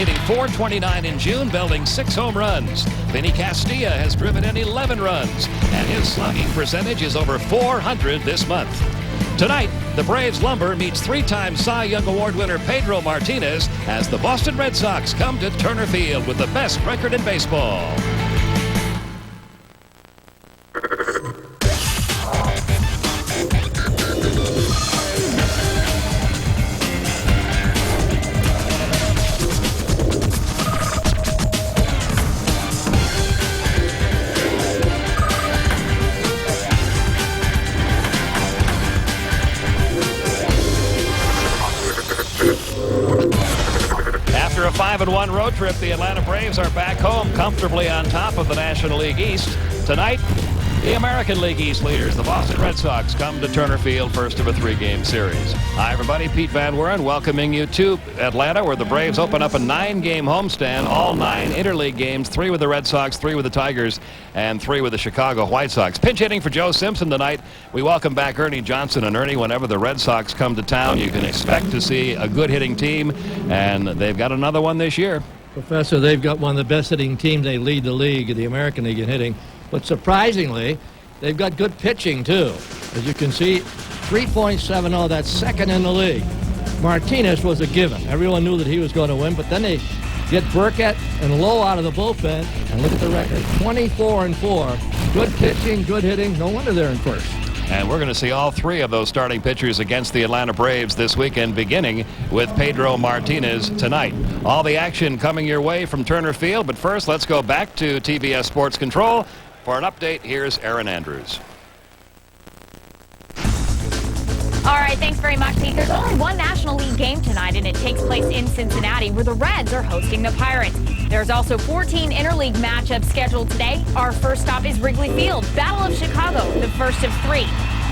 hitting .429 in June, belting 6 home runs. Vinny Castilla has driven in 11 runs, and his slugging percentage is over .400 this month. Tonight, the Braves lumber meets 3-time Cy Young Award winner Pedro Martinez as the Boston Red Sox come to Turner Field with the best record in baseball. After a 5-1 road trip, the Atlanta Braves are back home comfortably on top of the National League East. Tonight, the American League East leaders, the Boston Red Sox, come to Turner Field, first of a 3-game series. Hi, everybody. Pete Van Wuren welcoming you to Atlanta, where the Braves open up a 9-game homestand, all 9 interleague games, 3 with the Red Sox, 3 with the Tigers, and 3 with the Chicago White Sox. Pinch hitting for Joe Simpson tonight. We welcome back Ernie Johnson. And Ernie, whenever the Red Sox come to town, you can expect to see a good hitting team, and they've got another one this year. Professor, they've got one of the best hitting teams. They lead the league, the American League, in hitting. But surprisingly, they've got good pitching, too. As you can see, 3.70, that's second in the league. Martinez was a given. Everyone knew that he was going to win, but then they get Burkett and Lowe out of the bullpen, and look at the record, 24-4. Good pitching, good hitting. No wonder they're in first. And we're going to see all 3 of those starting pitchers against the Atlanta Braves this weekend, beginning with Pedro Martinez tonight. All the action coming your way from Turner Field, but first let's go back to TBS Sports Control. For an update, here's Aaron Andrews. All right, thanks very much, Pete. There's only one National League game tonight, and it takes place in Cincinnati, where the Reds are hosting the Pirates. There's also 14 interleague matchups scheduled today. Our first stop is Wrigley Field, Battle of Chicago, the first of 3.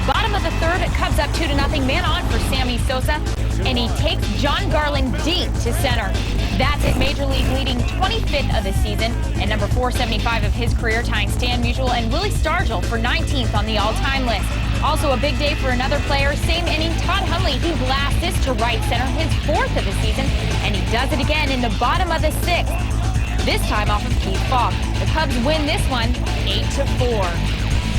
Bottom of the third, Cubs up 2-0, man on for Sammy Sosa, and he takes John Garland deep to center. That's his Major League leading 25th of the season and number 475 of his career, tying Stan Musial and Willie Stargell for 19th on the all-time list. Also a big day for another player, same inning, Todd Hundley. He blasts this to right center, his 4th of the season, and he does it again in the bottom of the 6th, this time off of Keith Falk. The Cubs win this one 8-4.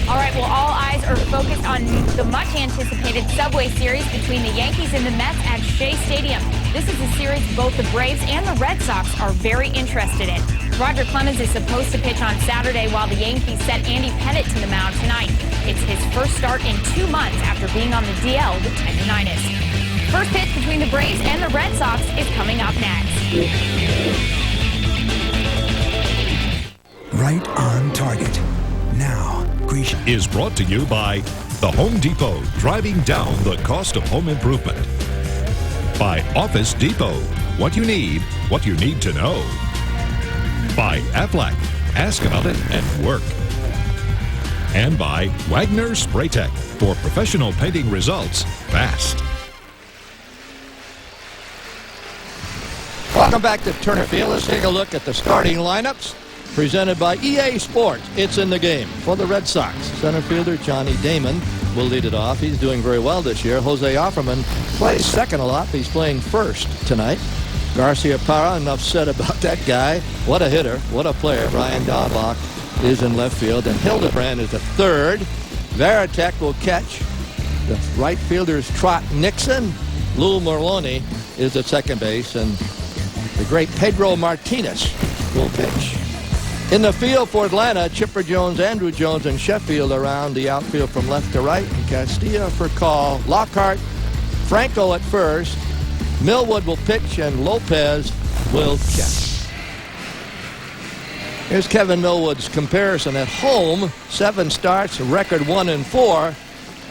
All right, well, all eyes are focused on the much-anticipated Subway Series between the Yankees and the Mets at Shea Stadium. This is a series both the Braves and the Red Sox are very interested in. Roger Clemens is supposed to pitch on Saturday, while the Yankees sent Andy Pettitte to the mound tonight. It's his first start in 2 months after being on the DL with tendonitis. First pitch between the Braves and the Red Sox is coming up next. Right on target. Now, is brought to you by the Home Depot, driving down the cost of home improvement. By Office Depot, what you need to know. By Aflac, ask about it at work. And by Wagner Spray Tech, for professional painting results fast. Welcome back to Turner Field. Let's take a look at the starting lineups presented by EA Sports. It's in the game for the Red Sox. Center fielder Johnny Damon will lead it off. He's doing very well this year. Jose Offerman plays second a lot. He's playing first tonight. Garcia Parra, enough said about that guy. What a hitter. What a player. Brian Daubach is in left field, and Hildebrand is at third. Varitek will catch. The right fielders Trot Nixon. Lou Merloni is at second base, and the great Pedro Martinez will pitch. In the field for Atlanta, Chipper Jones, Andrew Jones, and Sheffield around the outfield from left to right. And Castilla for call. Lockhart, Franco at first. Millwood will pitch, and Lopez will catch. Here's Kevin Millwood's comparison at home. 7 starts, record 1-4.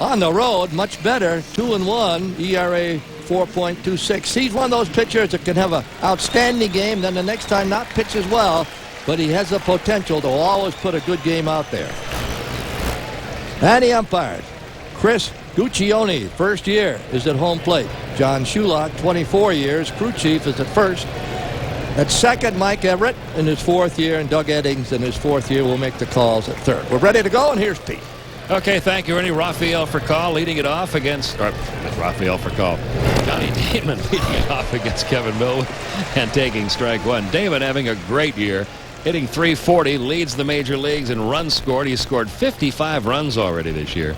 On the road, much better, 2-1, ERA 4.26. He's one of those pitchers that can have an outstanding game, then the next time not pitch as well. But he has the potential to always put a good game out there. And the umpires. Chris Guccione, first year, is at home plate. John Shulock, 24 years. Crew chief is at first. At second, Mike Everett in his 4th year, and Doug Eddings in his 4th year will make the calls at third. We're ready to go, and here's Pete. Okay, thank you, Ernie. Rafael Furcal leading it off against, or Rafael Furcal, Johnny Damon leading it off against Kevin Millwood and taking strike one. Damon having a great year, hitting .340, leads the major leagues in runs scored. He's scored 55 runs already this year.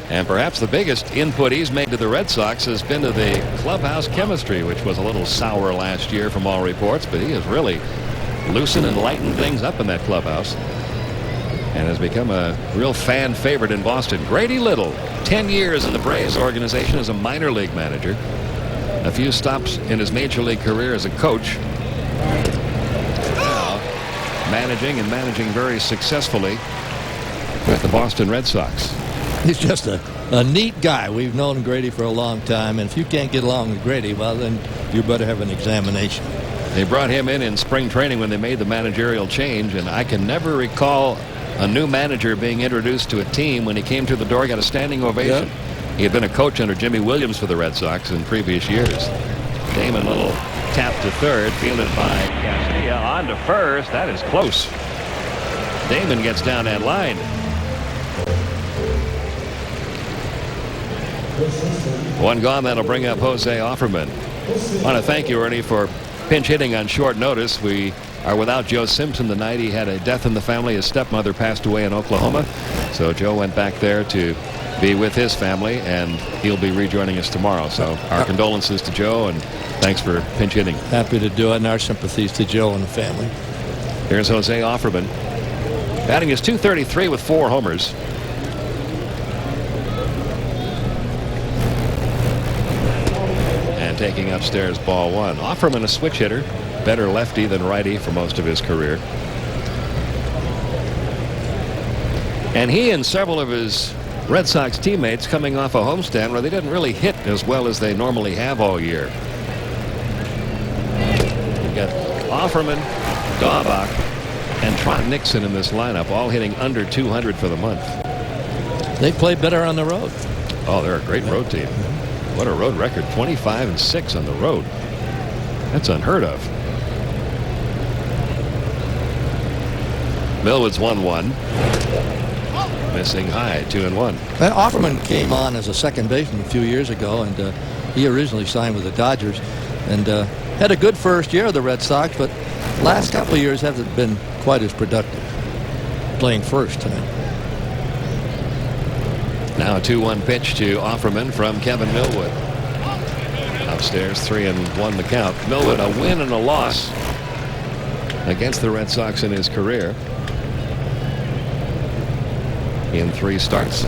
And perhaps the biggest input he's made to the Red Sox has been to the clubhouse chemistry, which was a little sour last year from all reports, but he has really loosened and lightened things up in that clubhouse and has become a real fan favorite in Boston. Grady Little, 10 years in the Braves organization as a minor league manager. A few stops in his major league career as a coach. Now, managing very successfully with the Boston Red Sox. He's just a neat guy. We've known Grady for a long time, and if you can't get along with Grady, well, then you better have an examination. They brought him in spring training when they made the managerial change, and I can never recall a new manager being introduced to a team when he came through the door, got a standing ovation. Yep. He had been a coach under Jimmy Williams for the Red Sox in previous years. Damon, little tap to third, fielded by Castilla on to first. That is close. Damon gets down that line. One gone. That'll bring up Jose Offerman. I want to thank you, Ernie, for pinch hitting on short notice. We are without Joe Simpson tonight. He had a death in the family. His stepmother passed away in Oklahoma. So Joe went back there to be with his family, and he'll be rejoining us tomorrow. So our condolences to Joe, and thanks for pinch hitting. Happy to do it, and our sympathies to Joe and the family. Here's Jose Offerman. Batting is .233 with 4 homers. And taking upstairs ball one. Offerman a switch hitter. Better lefty than righty for most of his career. And he and several of his Red Sox teammates coming off a homestand where they didn't really hit as well as they normally have all year. You've got Offerman, Daubach, and Trot Nixon in this lineup, all hitting under 200 for the month. They play better on the road. Oh, they're a great road team. What a road record. 25-6 on the road. That's unheard of. Millwood's 1-1. Missing high, 2-1. Offerman came on as a second baseman a few years ago, and he originally signed with the Dodgers and had a good first year of the Red Sox, but last couple of years hasn't been quite as productive playing first tonight. Now a 2-1 pitch to Offerman from Kevin Millwood. Upstairs, 3-1 the count. Millwood a win and a loss against the Red Sox in his career in 3 starts.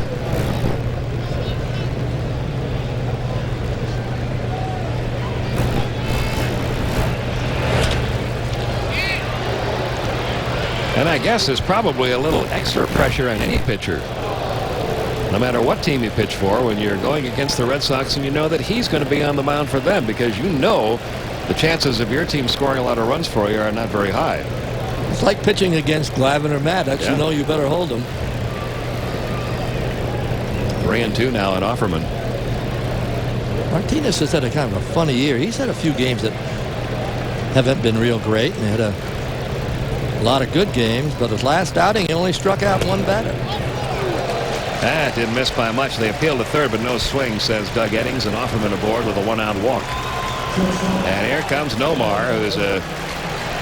And I guess there's probably a little extra pressure on any pitcher, no matter what team you pitch for, when you're going against the Red Sox and you know that he's going to be on the mound for them, because you know the chances of your team scoring a lot of runs for you are not very high. It's like pitching against Glavine or Maddox. Yeah. You know you better hold them. 3-2 now on Offerman. Martinez has had a kind of a funny year. He's had a few games that haven't been real great, and he had a lot of good games, but his last outing he only struck out 1 batter. That didn't miss by much. They appealed to third, but no swing, says Doug Eddings, and Offerman aboard with a 1-out walk. And here comes Nomar, who's a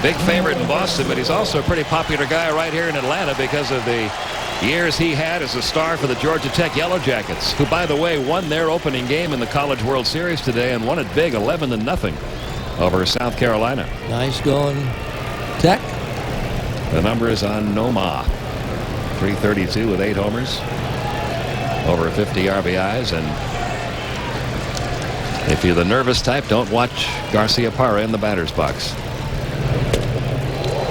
big favorite in Boston, but he's also a pretty popular guy right here in Atlanta because of the years he had as a star for the Georgia Tech Yellow Jackets, who, by the way, won their opening game in the College World Series today and won it big, 11-0 over South Carolina. Nice going, Tech. The number is on Nomar. 332 with 8 homers. Over 50 RBIs, and if you're the nervous type, don't watch Garcia Parra in the batter's box.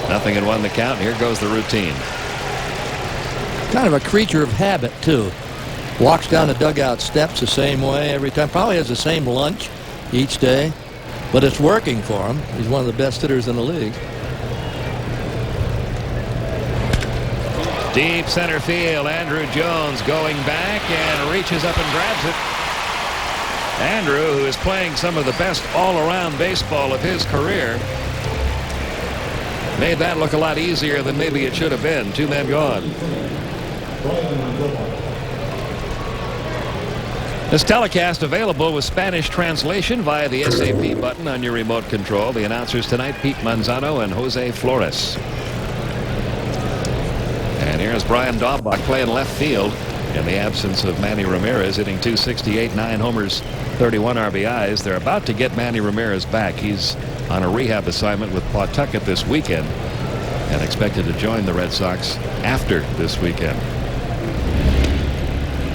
0-1 the count. Here goes the routine. Kind of a creature of habit, too. Walks down the dugout steps the same way every time. Probably has the same lunch each day, but it's working for him. He's one of the best hitters in the league. Deep center field, Andrew Jones going back and reaches up and grabs it. Andrew, who is playing some of the best all-around baseball of his career, made that look a lot easier than maybe it should have been. 2 men gone. This telecast available with Spanish translation via the SAP button on your remote control. The announcers tonight, Pete Manzano and Jose Flores. And here's Brian Daubach playing left field in the absence of Manny Ramirez, hitting .268, 9 homers, 31 RBIs. They're about to get Manny Ramirez back. He's on a rehab assignment with Pawtucket this weekend and expected to join the Red Sox after this weekend.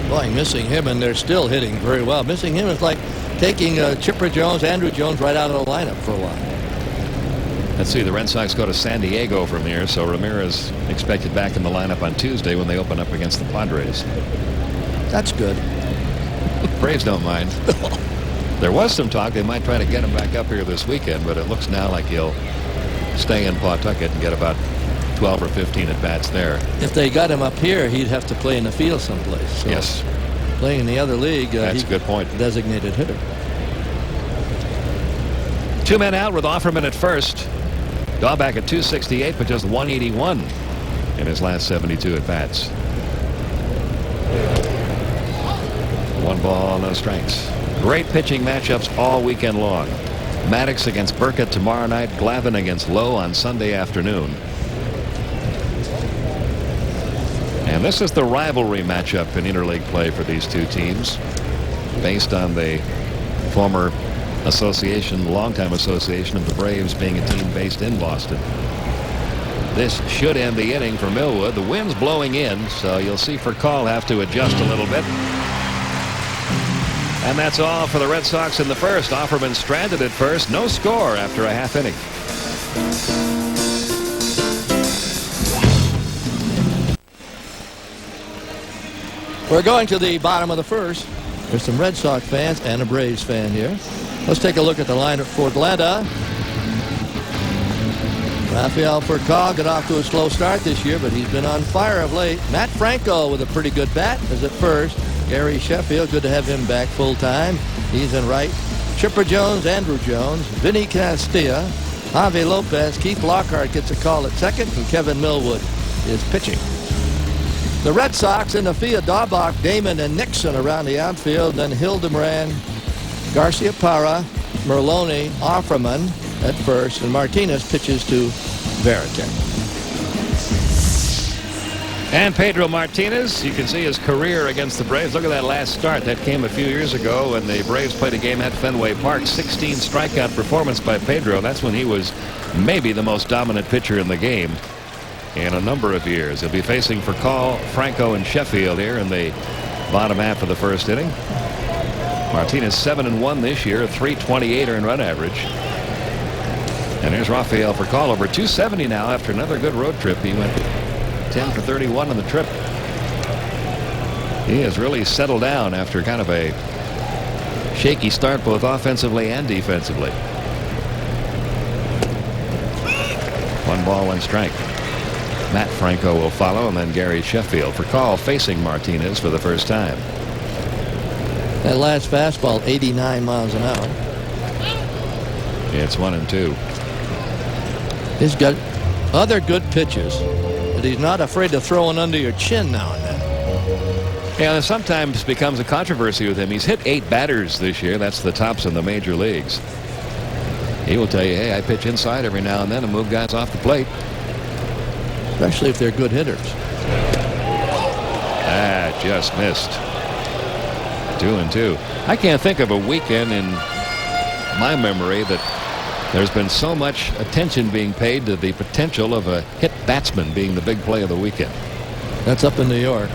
Boy, missing him, and they're still hitting very well. Missing him is like taking Chipper Jones, Andrew Jones right out of the lineup for a while. Let's see, the Red Sox go to San Diego from here, so Ramirez expected back in the lineup on Tuesday when they open up against the Padres. That's good. Braves don't mind. There was some talk they might try to get him back up here this weekend, but it looks now like he'll stay in Pawtucket and get about 12 or 15 at bats there. If they got him up here, he'd have to play in the field someplace. So yes. Playing in the other league, that's a good point. Designated hitter. 2 men out with Offerman at first. Daubach at .268, but just .181 in his last 72 at bats. 1 ball, no strikes. Great pitching matchups all weekend long. Maddox against Burkett tomorrow night. Glavine against Lowe on Sunday afternoon. And this is the rivalry matchup in interleague play for these two teams, based on the former association, longtime association of the Braves being a team based in Boston. This should end the inning for Millwood. The wind's blowing in, so you'll see Furcal have to adjust a little bit. And that's all for the Red Sox in the first. Offerman stranded at first. No score after a half inning. We're going to the bottom of the first. There's some Red Sox fans and a Braves fan here. Let's take a look at the lineup for Atlanta. Rafael Furcal got off to a slow start this year, but he's been on fire of late. Matt Franco with a pretty good bat is at first. Gary Sheffield, good to have him back full time. He's in right. Chipper Jones, Andrew Jones, Vinny Castilla, Javi Lopez, Keith Lockhart gets a call at second, and Kevin Millwood is pitching. The Red Sox in the field, Daubach, Damon, and Nixon around the outfield. Then Hildebrand, Garcia Parra, Merlone, Offerman at first, and Martinez pitches to Veritek. And Pedro Martinez, you can see his career against the Braves. Look at that last start. That came a few years ago when the Braves played a game at Fenway Park. 16 strikeout performance by Pedro. That's when he was maybe the most dominant pitcher in the game in a number of years. He'll be facing Furcal, Franco, and Sheffield here in the bottom half of the first inning. Martinez 7-1 this year, 328 earned run average. And here's Rafael Furcal, over 270 now after another good road trip. He went 10 for 31 on the trip. He has really settled down after kind of a shaky start both offensively and defensively. 1 ball, 1 strike. Matt Franco will follow, and then Gary Sheffield. Furcal facing Martinez for the first time. That last fastball, 89 miles an hour. It's 1-2. He's got other good pitches, but he's not afraid to throw one under your chin now and then. Yeah, it sometimes becomes a controversy with him. He's hit 8 batters this year. That's the tops in the major leagues. He will tell you, hey, I pitch inside every now and then and move guys off the plate. Especially if they're good hitters. Ah, just missed. 2-2. I can't think of a weekend in my memory that there's been so much attention being paid to the potential of a hit batsman being the big play of the weekend. That's up in New York.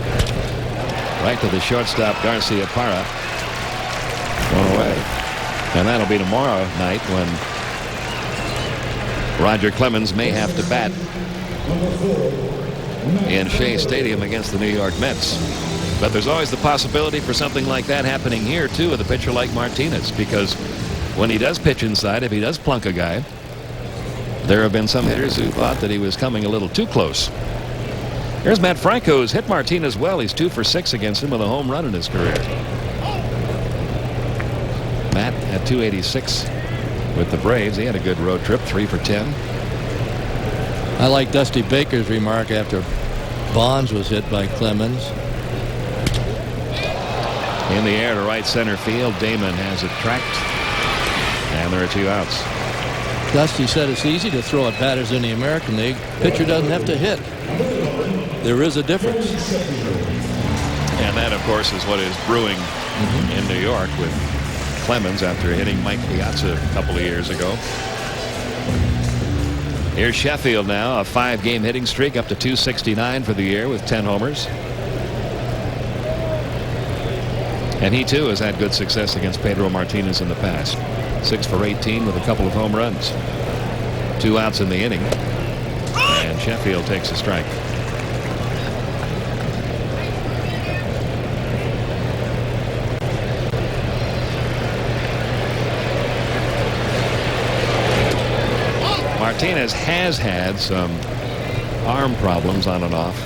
Right to the shortstop, Garcia Parra. One away. And that'll be tomorrow night when Roger Clemens may have to bat in Shea Stadium against the New York Mets. But there's always the possibility for something like that happening here too with a pitcher like Martinez, because when he does pitch inside, if he does plunk a guy, there have been some hitters who thought that he was coming a little too close. Here's Matt Franco, who's hit Martinez well. He's 2 for 6 against him with a home run in his career. Matt at 286 with the Braves. He had a good road trip, 3 for 10. I like Dusty Baker's remark after Bonds was hit by Clemens. In the air to right center field. Damon has it tracked. And there are 2 outs. Dusty said it's easy to throw at batters in the American League. Pitcher doesn't have to hit. There is a difference. And that, of course, is what is brewing in New York with Clemens after hitting Mike Piazza a couple of years ago. Here's Sheffield now, a 5-game hitting streak up to 269 for the year with 10 homers. And he too has had good success against Pedro Martinez in the past. 6 for 18 with a couple of home runs. 2 outs in the inning. And Sheffield takes a strike. Martinez has had some arm problems on and off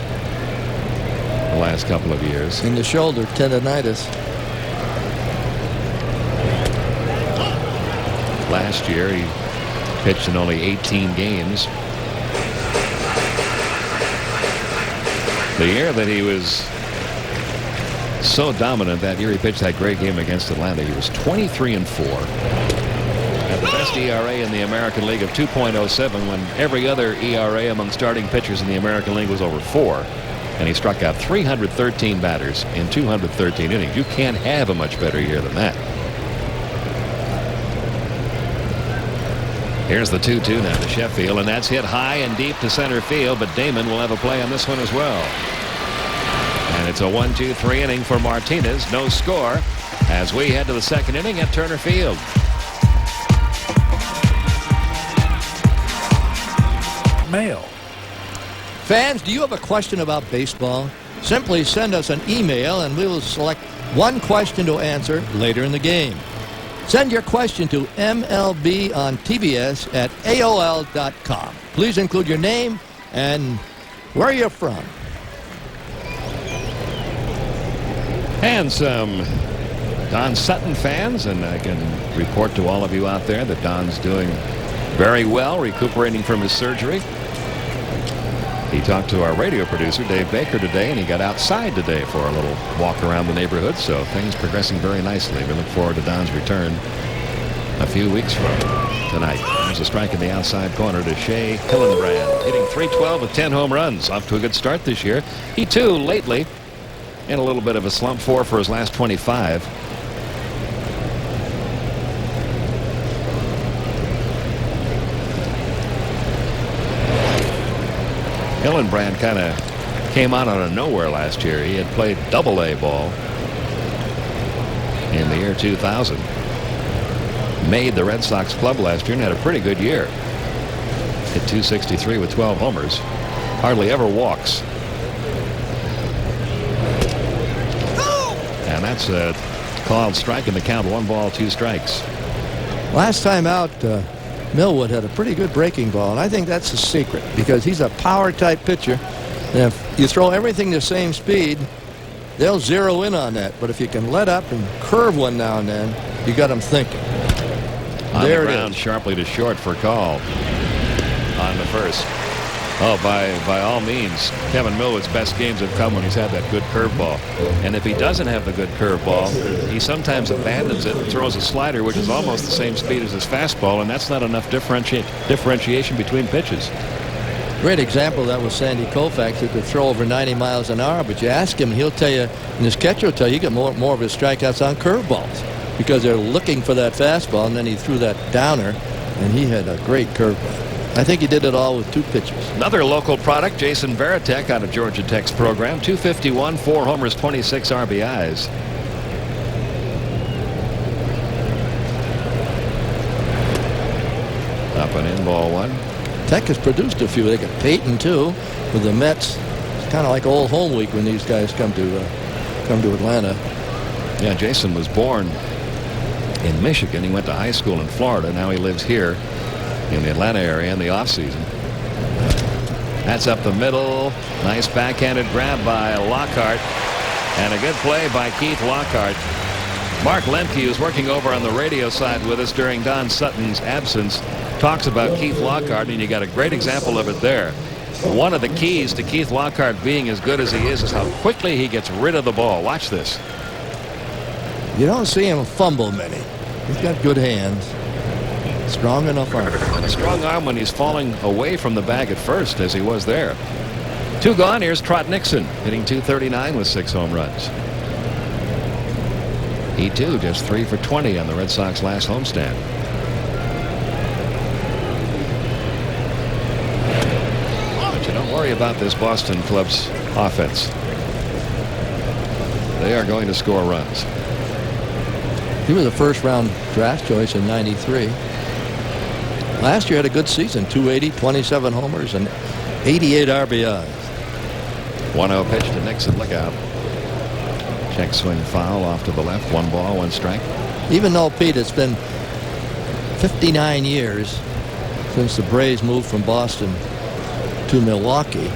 the last couple of years. In the shoulder, tendonitis. Last year he pitched in only 18 games. The year that he was so dominant, that year he pitched that great game against Atlanta, he was 23-4. Had the best ERA in the American League of 2.07 when every other ERA among starting pitchers in the American League was over 4. And he struck out 313 batters in 213 innings. You can't have a much better year than that. Here's the 2-2 now to Sheffield, and that's hit high and deep to center field, but Damon will have a play on this one as well. And it's a 1-2-3 inning for Martinez. No score as we head to the 2nd inning at Turner Field. Mail. Fans, do you have a question about baseball? Simply send us an email and we will select one question to answer later in the game. Send your question to mlbontbs@aol.com. Please include your name and where you're from. And some Don Sutton fans, and I can report to all of you out there that Don's doing very well, recuperating from his surgery. He talked to our radio producer, Dave Baker, today, and he got outside today for a little walk around the neighborhood, so things progressing very nicely. We look forward to Don's return a few weeks from tonight. There's a strike in the outside corner to Shea Hillenbrand, hitting .312 with 10 home runs. Off to a good start this year. He, too, lately, in a little bit of a slump, 4 for his last 25. Hillenbrand kind of came out of nowhere last year. He had played Double-A ball in the year 2000. Made the Red Sox club last year and had a pretty good year. Hit .263 with 12 homers. Hardly ever walks. And that's a called strike in the count. 1 ball, 2 strikes. Last time out, Millwood had a pretty good breaking ball, and I think that's the secret because he's a power-type pitcher. And if you throw everything the same speed, they'll zero in on that. But if you can let up and curve one now and then, you got them thinking. On there the ground, sharply to short for call on the first. Oh, by all means, Kevin Millwood's best games have come when he's had that good curveball. And if he doesn't have the good curveball, he sometimes abandons it and throws a slider, which is almost the same speed as his fastball, and that's not enough differentiation between pitches. Great example, that was Sandy Koufax, who could throw over 90 miles an hour, but you ask him, he'll tell you, and his catcher will tell you, get more of his strikeouts on curveballs because they're looking for that fastball, and then he threw that downer, and he had a great curveball. I think he did it all with 2 pitches. Another local product, Jason Varitek out of Georgia Tech's program. 251, 4 homers, 26 RBIs. Up and in, ball 1. Tech has produced a few. They got Peyton, too, with the Mets. It's kind of like old home week when these guys come to Atlanta. Yeah, Jason was born in Michigan. He went to high school in Florida. Now he lives here in the Atlanta area in the offseason. That's up the middle. Nice backhanded grab by Lockhart. And a good play by Keith Lockhart. Mark Lemke, who's working over on the radio side with us during Don Sutton's absence, talks about Keith Lockhart, and you got a great example of it there. One of the keys to Keith Lockhart being as good as he is how quickly he gets rid of the ball. Watch this. You don't see him fumble many. He's got good hands. Strong enough arm. And a strong arm when he's falling away from the bag at first, as he was there. 2 gone. Here's Trot Nixon hitting .239 with 6 home runs. He too just 3 for 20 on the Red Sox last homestand. But you don't worry about this Boston club's offense. They are going to score runs. He was a first-round draft choice in '93. Last year had a good season, 280, 27 homers, and 88 RBIs. 1-0 pitch to Nixon. Look out. Check swing foul off to the left. 1 ball, 1 strike. Even though, Pete, it's been 59 years since the Braves moved from Boston to Milwaukee,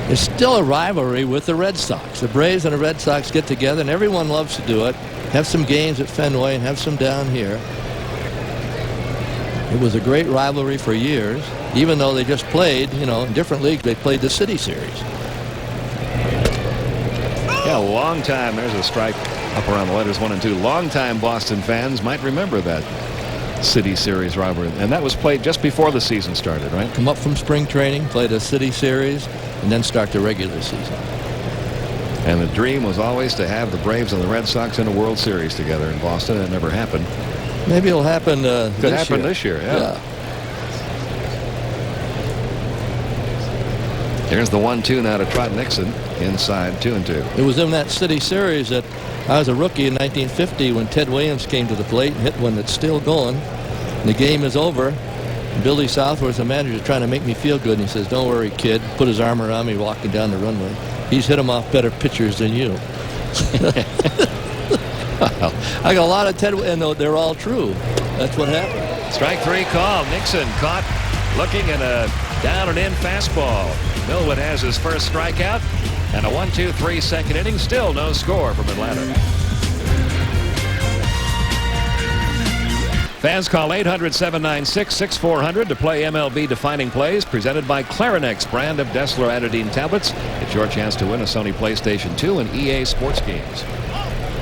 there's still a rivalry with the Red Sox. The Braves and the Red Sox get together, and everyone loves to do it. Have some games at Fenway and have some down here. It was a great rivalry for years, even though they just played, in different leagues. They played the City Series. Yeah, a long time. There's a strike up around the letters 1 and 2. Long-time Boston fans might remember that City Series rivalry. And that was played just before the season started, right? Come up from spring training, play the City Series, and then start the regular season. And the dream was always to have the Braves and the Red Sox in a World Series together in Boston. It never happened. Maybe it'll happen Could happen this year, yeah. Here's the 1-2 now to Trot Nixon. Inside, 2-2. It was in that City Series that I was a rookie in 1950 when Ted Williams came to the plate and hit one that's still going. And the game is over. And Billy Southworth, the manager, trying to make me feel good. And he says, "Don't worry, kid." Put his arm around me walking down the runway. He's hit him off better pitchers than you. I got a lot of Ted, and they're all true. That's what happened. Strike 3 call. Nixon caught looking at a down and in fastball. Millwood has his first strikeout, and a 1-2-3 second inning. Still no score from Atlanta. Fans call 800-796-6400 to play MLB Defining Plays, presented by Clarinex brand of Dessler Anodine tablets. It's your chance to win a Sony PlayStation 2 and EA Sports games.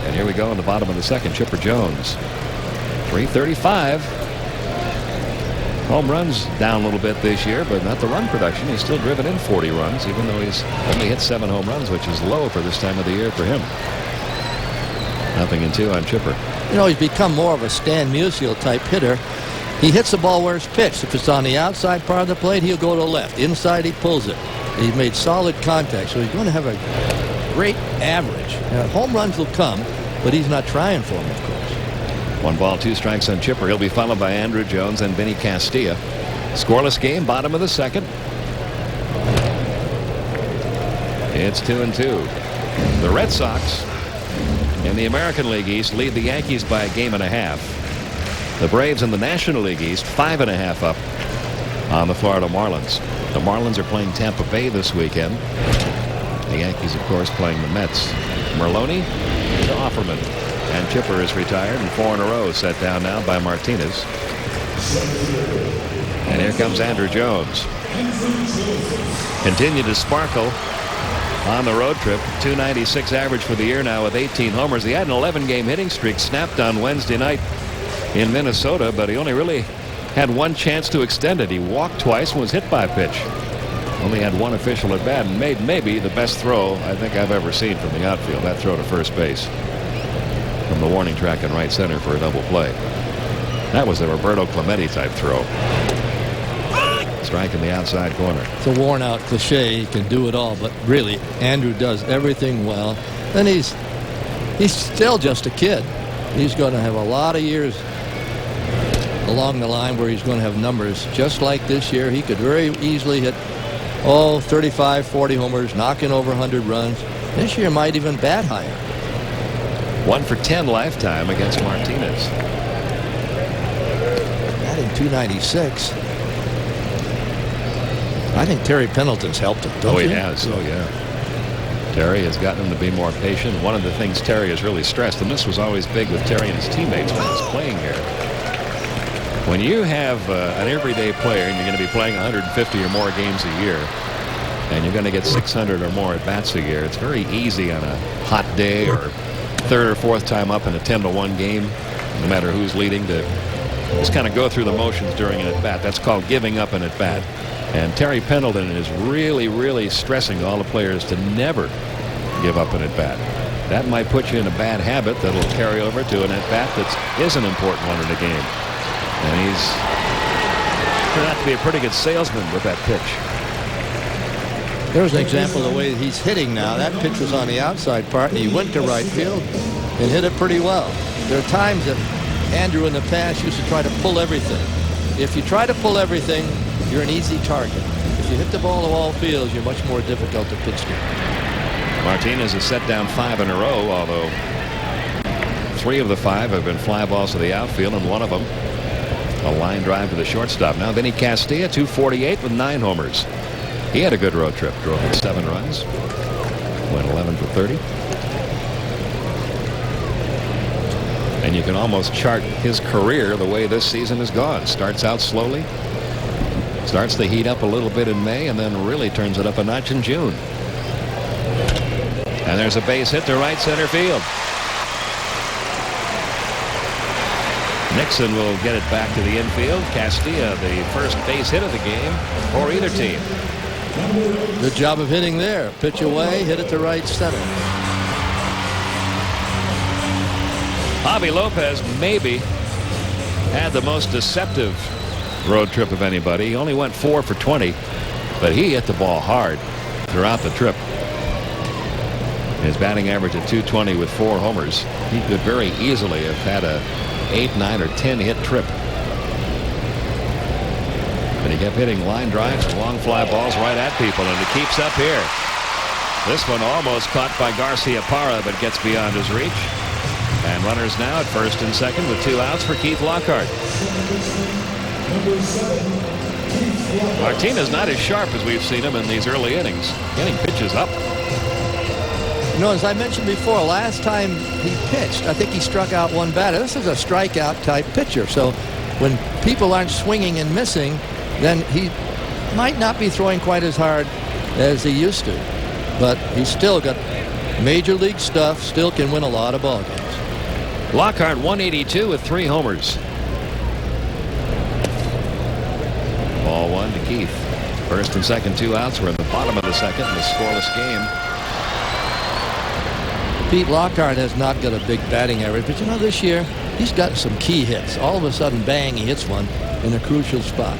And here we go in the bottom of the second. Chipper Jones, 335. Home runs down a little bit this year, but not the run production. He's still driven in 40 runs, even though he's only hit 7 home runs, which is low for this time of the year for him. 0-2 on Chipper. He's become more of a Stan Musial type hitter. He hits the ball where it's pitched. If it's on the outside part of the plate, he'll go to the left. Inside, he pulls it. He's made solid contact, so he's going to have a great average. Now, home runs will come, but he's not trying for them, of course. 1 ball, 2 strikes on Chipper. He'll be followed by Andrew Jones and Vinny Castilla. Scoreless game, bottom of the second. It's 2-2. The Red Sox in the American League East lead the Yankees by a 1.5 games. The Braves in the National League East 5.5 up on the Florida Marlins. The Marlins are playing Tampa Bay this weekend. The Yankees, of course, playing the Mets. Merloni to Offerman. And Chipper is retired, and 4 in a row set down now by Martinez. And here comes Andrew Jones. Continue to sparkle on the road trip. 296 average for the year now with 18 homers. He had an 11-game hitting streak snapped on Wednesday night in Minnesota, but he only really had 1 chance to extend it. He walked twice and was hit by a pitch. Only had 1 official at bat and made maybe the best throw I think I've ever seen from the outfield. That throw to first base from the warning track in right center for a double play. That was a Roberto Clemente type throw. Strike in the outside corner. It's a worn out cliche. He can do it all, but really, Andrew does everything well. And he's still just a kid. He's going to have a lot of years along the line where he's going to have numbers just like this year. He could very easily hit 35, 40 homers, knocking over 100 runs. This year might even bat higher. 1 for 10 lifetime against Martinez. Batting .296. I think Terry Pendleton's helped him, don't you? Oh, he has. Oh, yeah. Terry has gotten him to be more patient. One of the things Terry has really stressed, and this was always big with Terry and his teammates when he was playing here. When you have an everyday player and you're going to be playing 150 or more games a year, and you're going to get 600 or more at bats a year, it's very easy on a hot day or third or fourth time up in a 10-1 game, no matter who's leading, to just kind of go through the motions during an at-bat. That's called giving up an at-bat. And Terry Pendleton is really, really stressing all the players to never give up an at-bat. That might put you in a bad habit that'll carry over to an at-bat that is an important one in a game. And he's turned out to be a pretty good salesman with that pitch. There's an example of the way he's hitting now. That pitch was on the outside part, and he went to right field and hit it pretty well. There are times that Andrew in the past used to try to pull everything. If you try to pull everything, you're an easy target. If you hit the ball to all fields, you're much more difficult to pitch to. Martinez has set down 5 in a row, although 3 of the 5 have been fly balls to the outfield, and one of them a line drive to the shortstop. Now Vinny Castilla, 248 with 9 homers. He had a good road trip, drove in 7 runs, went 11 for 30. And you can almost chart his career the way this season has gone. Starts out slowly, starts to heat up a little bit in May, and then really turns it up a notch in June. And there's a base hit to right center field. Nixon will get it back to the infield. Castilla, the first base hit of the game for either team. Good job of hitting there. Pitch away, hit it to right center. Javi Lopez maybe had the most deceptive road trip of anybody. He only went 4 for 20, but he hit the ball hard throughout the trip. His batting average at 220 with 4 homers. He could very easily have had a 8, 9, or 10 hit trip. And he kept hitting line drives and long fly balls right at people, and he keeps up here. This one almost caught by Garcia Parra, but gets beyond his reach. And runners now at first and second with 2 outs for Keith Lockhart. Martinez not as sharp as we've seen him in these early innings, getting pitches up. You know, as I mentioned before, last time he pitched, I think he struck out 1 batter. This is a strikeout type pitcher. So when people aren't swinging and missing, then he might not be throwing quite as hard as he used to. But he's still got major league stuff, still can win a lot of ball games. Lockhart 182 with 3 homers. Ball 1 to Keith. First and second, 2 outs. We're in the bottom of the second in a scoreless game. Pete Lockhart has not got a big batting average, but you know, this year he's got some key hits. All of a sudden, bang, he hits one in a crucial spot.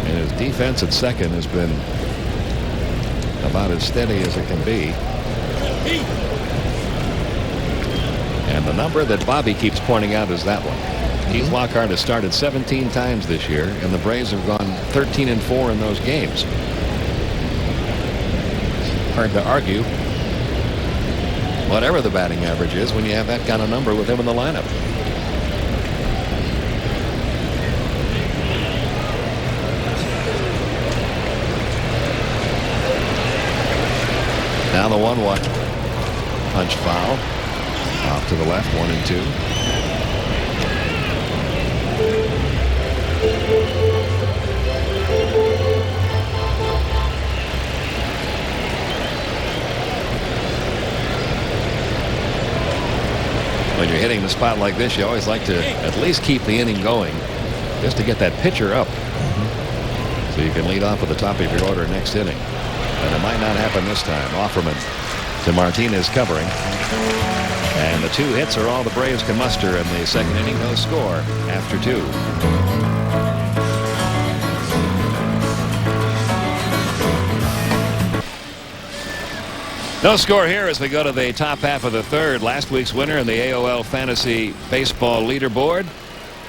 And his defense at second has been about as steady as it can be. And the number that Bobby keeps pointing out is that one. Keith Lockhart has started 17 times this year, and the Braves have gone 13-4 in those games. Hard to argue, whatever the batting average is, when you have that kind of number with him in the lineup. Now the 1-1 punch foul off to the left, 1-2. When you're hitting the spot like this, you always like to at least keep the inning going, just to get that pitcher up, so you can lead off at the top of your order next inning. And it might not happen this time. Offerman to Martinez covering. And the 2 hits are all the Braves can muster in the second inning. No score after 2. No score here as we go to the top half of the third. Last week's winner in the AOL Fantasy Baseball Leaderboard,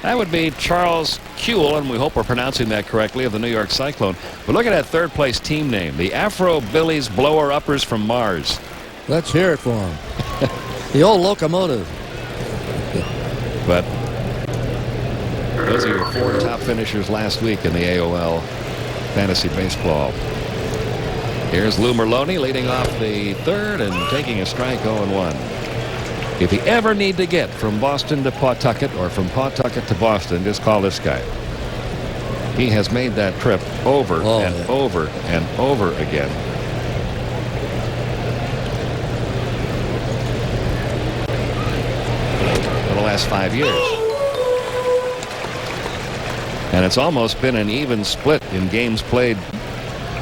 that would be Charles Kuehl, and we hope we're pronouncing that correctly, of the New York Cyclone. But look at that third place team name, the Afro Billies Blower Uppers from Mars. Let's hear it for him. The old locomotive. But those are your 4 top finishers last week in the AOL Fantasy Baseball. Here's Lou Merlone leading off the third and taking a strike, 0-1. If you ever need to get from Boston to Pawtucket or from Pawtucket to Boston, just call this guy. He has made that trip over and over and over again. For the last 5 years. And it's almost been an even split in games played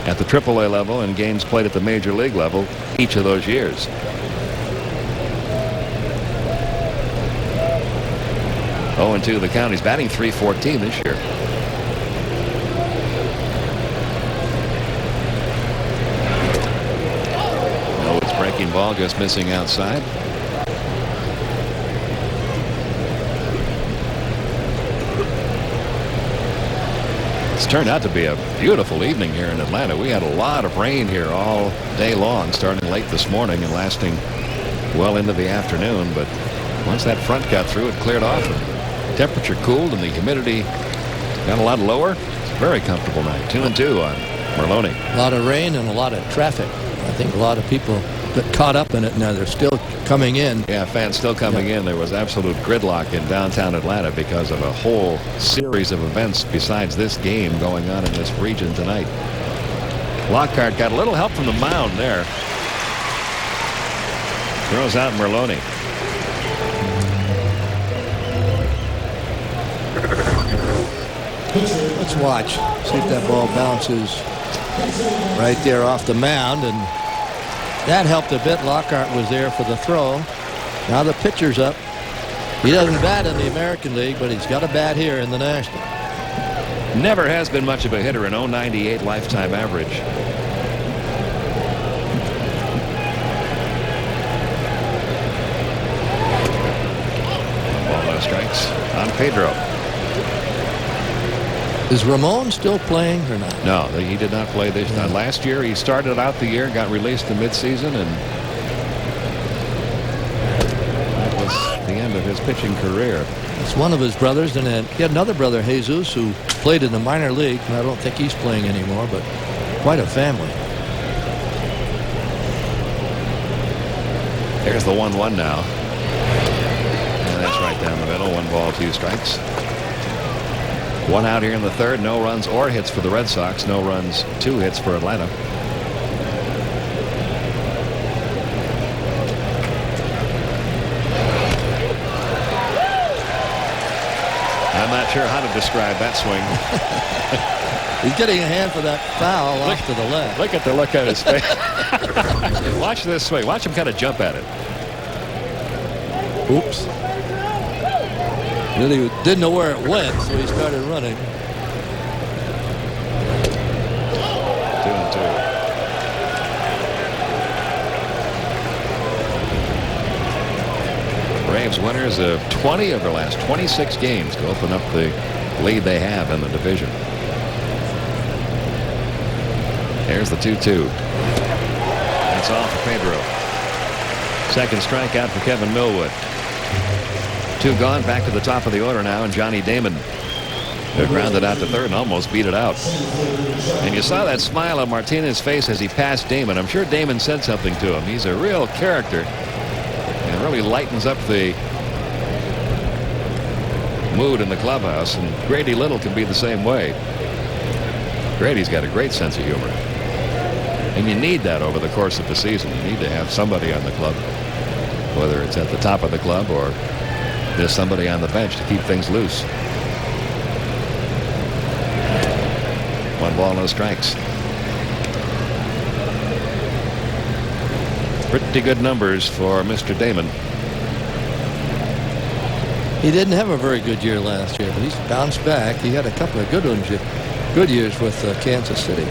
at the AAA level and games played at the major league level each of those years. Oh, and 2 the count. He's batting .314 this year. Millwood's breaking ball just missing outside. It's turned out to be a beautiful evening here in Atlanta. We had a lot of rain here all day long, starting late this morning and lasting well into the afternoon. But once that front got through, it cleared off. The temperature cooled and the humidity got a lot lower. It's a very comfortable night. 2-2 on Merlone. A lot of rain and a lot of traffic. I think a lot of people got caught up in it now. They're still coming in. Yeah, fans still coming in. There was absolute gridlock in downtown Atlanta because of a whole series of events besides this game going on in this region tonight. Lockhart got a little help from the mound there. Throws out Merlone. Let's watch. See if that ball bounces right there off the mound, and that helped a bit. Lockhart was there for the throw. Now the pitcher's up. He doesn't bat in the American League, but he's got a bat here in the National. Never has been much of a hitter, an .098 lifetime average. Ball, no strikes on Pedro. Is Ramon still playing or not? No, he did not play this. Last year, he started out the year, got released in midseason, and that was the end of his pitching career. It's one of his brothers, and then he had another brother, Jesus, who played in the minor league, and I don't think he's playing anymore, but quite a family. There's the 1-1 now. And that's right down the middle. 1 ball, 2 strikes. 1 out here in the third. No runs or hits for the Red Sox. No runs, 2 hits for Atlanta. I'm not sure how to describe that swing. He's getting a hand for that foul off to the left. Look at the look on his face. Watch this swing. Watch him kind of jump at it. Oops. Really didn't know where it went, so he started running. 2-2. Braves winners of 20 of their last 26 games to open up the lead they have in the division. There's the 2-2. That's off for Pedro. Second strikeout for Kevin Millwood. 2 gone, back to the top of the order now, and Johnny Damon who grounded out to third and almost beat it out. And you saw that smile on Martinez's face as he passed Damon. I'm sure Damon said something to him. He's a real character and really lightens up the mood in the clubhouse, and Grady Little can be the same way. Grady's got a great sense of humor, and you need that over the course of the season. You need to have somebody on the club, whether it's at the top of the club or there's somebody on the bench to keep things loose. 1 ball, no strikes. Pretty good numbers for Mr. Damon. He didn't have a very good year last year, but he's bounced back. He had a couple of good ones, good years with Kansas City.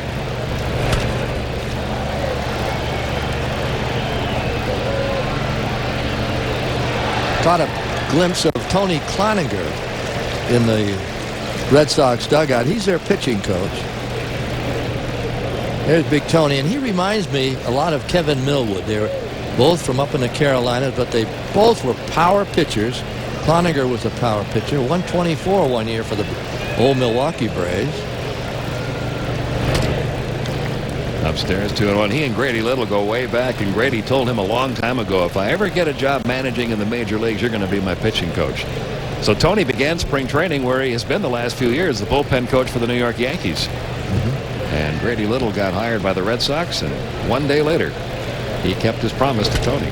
Caught a glimpse of Tony Cloninger in the Red Sox dugout. He's their pitching coach. There's Big Tony, and he reminds me a lot of Kevin Millwood. They're both from up in the Carolinas, but they both were power pitchers. Cloninger was a power pitcher. 124 one year for the old Milwaukee Braves. Upstairs, 2-1. He and Grady Little go way back, and Grady told him a long time ago, if I ever get a job managing in the major leagues, you're going to be my pitching coach. So Tony began spring training where he has been the last few years, the bullpen coach for the New York Yankees. And Grady Little got hired by the Red Sox, and 1 day later he kept his promise to Tony.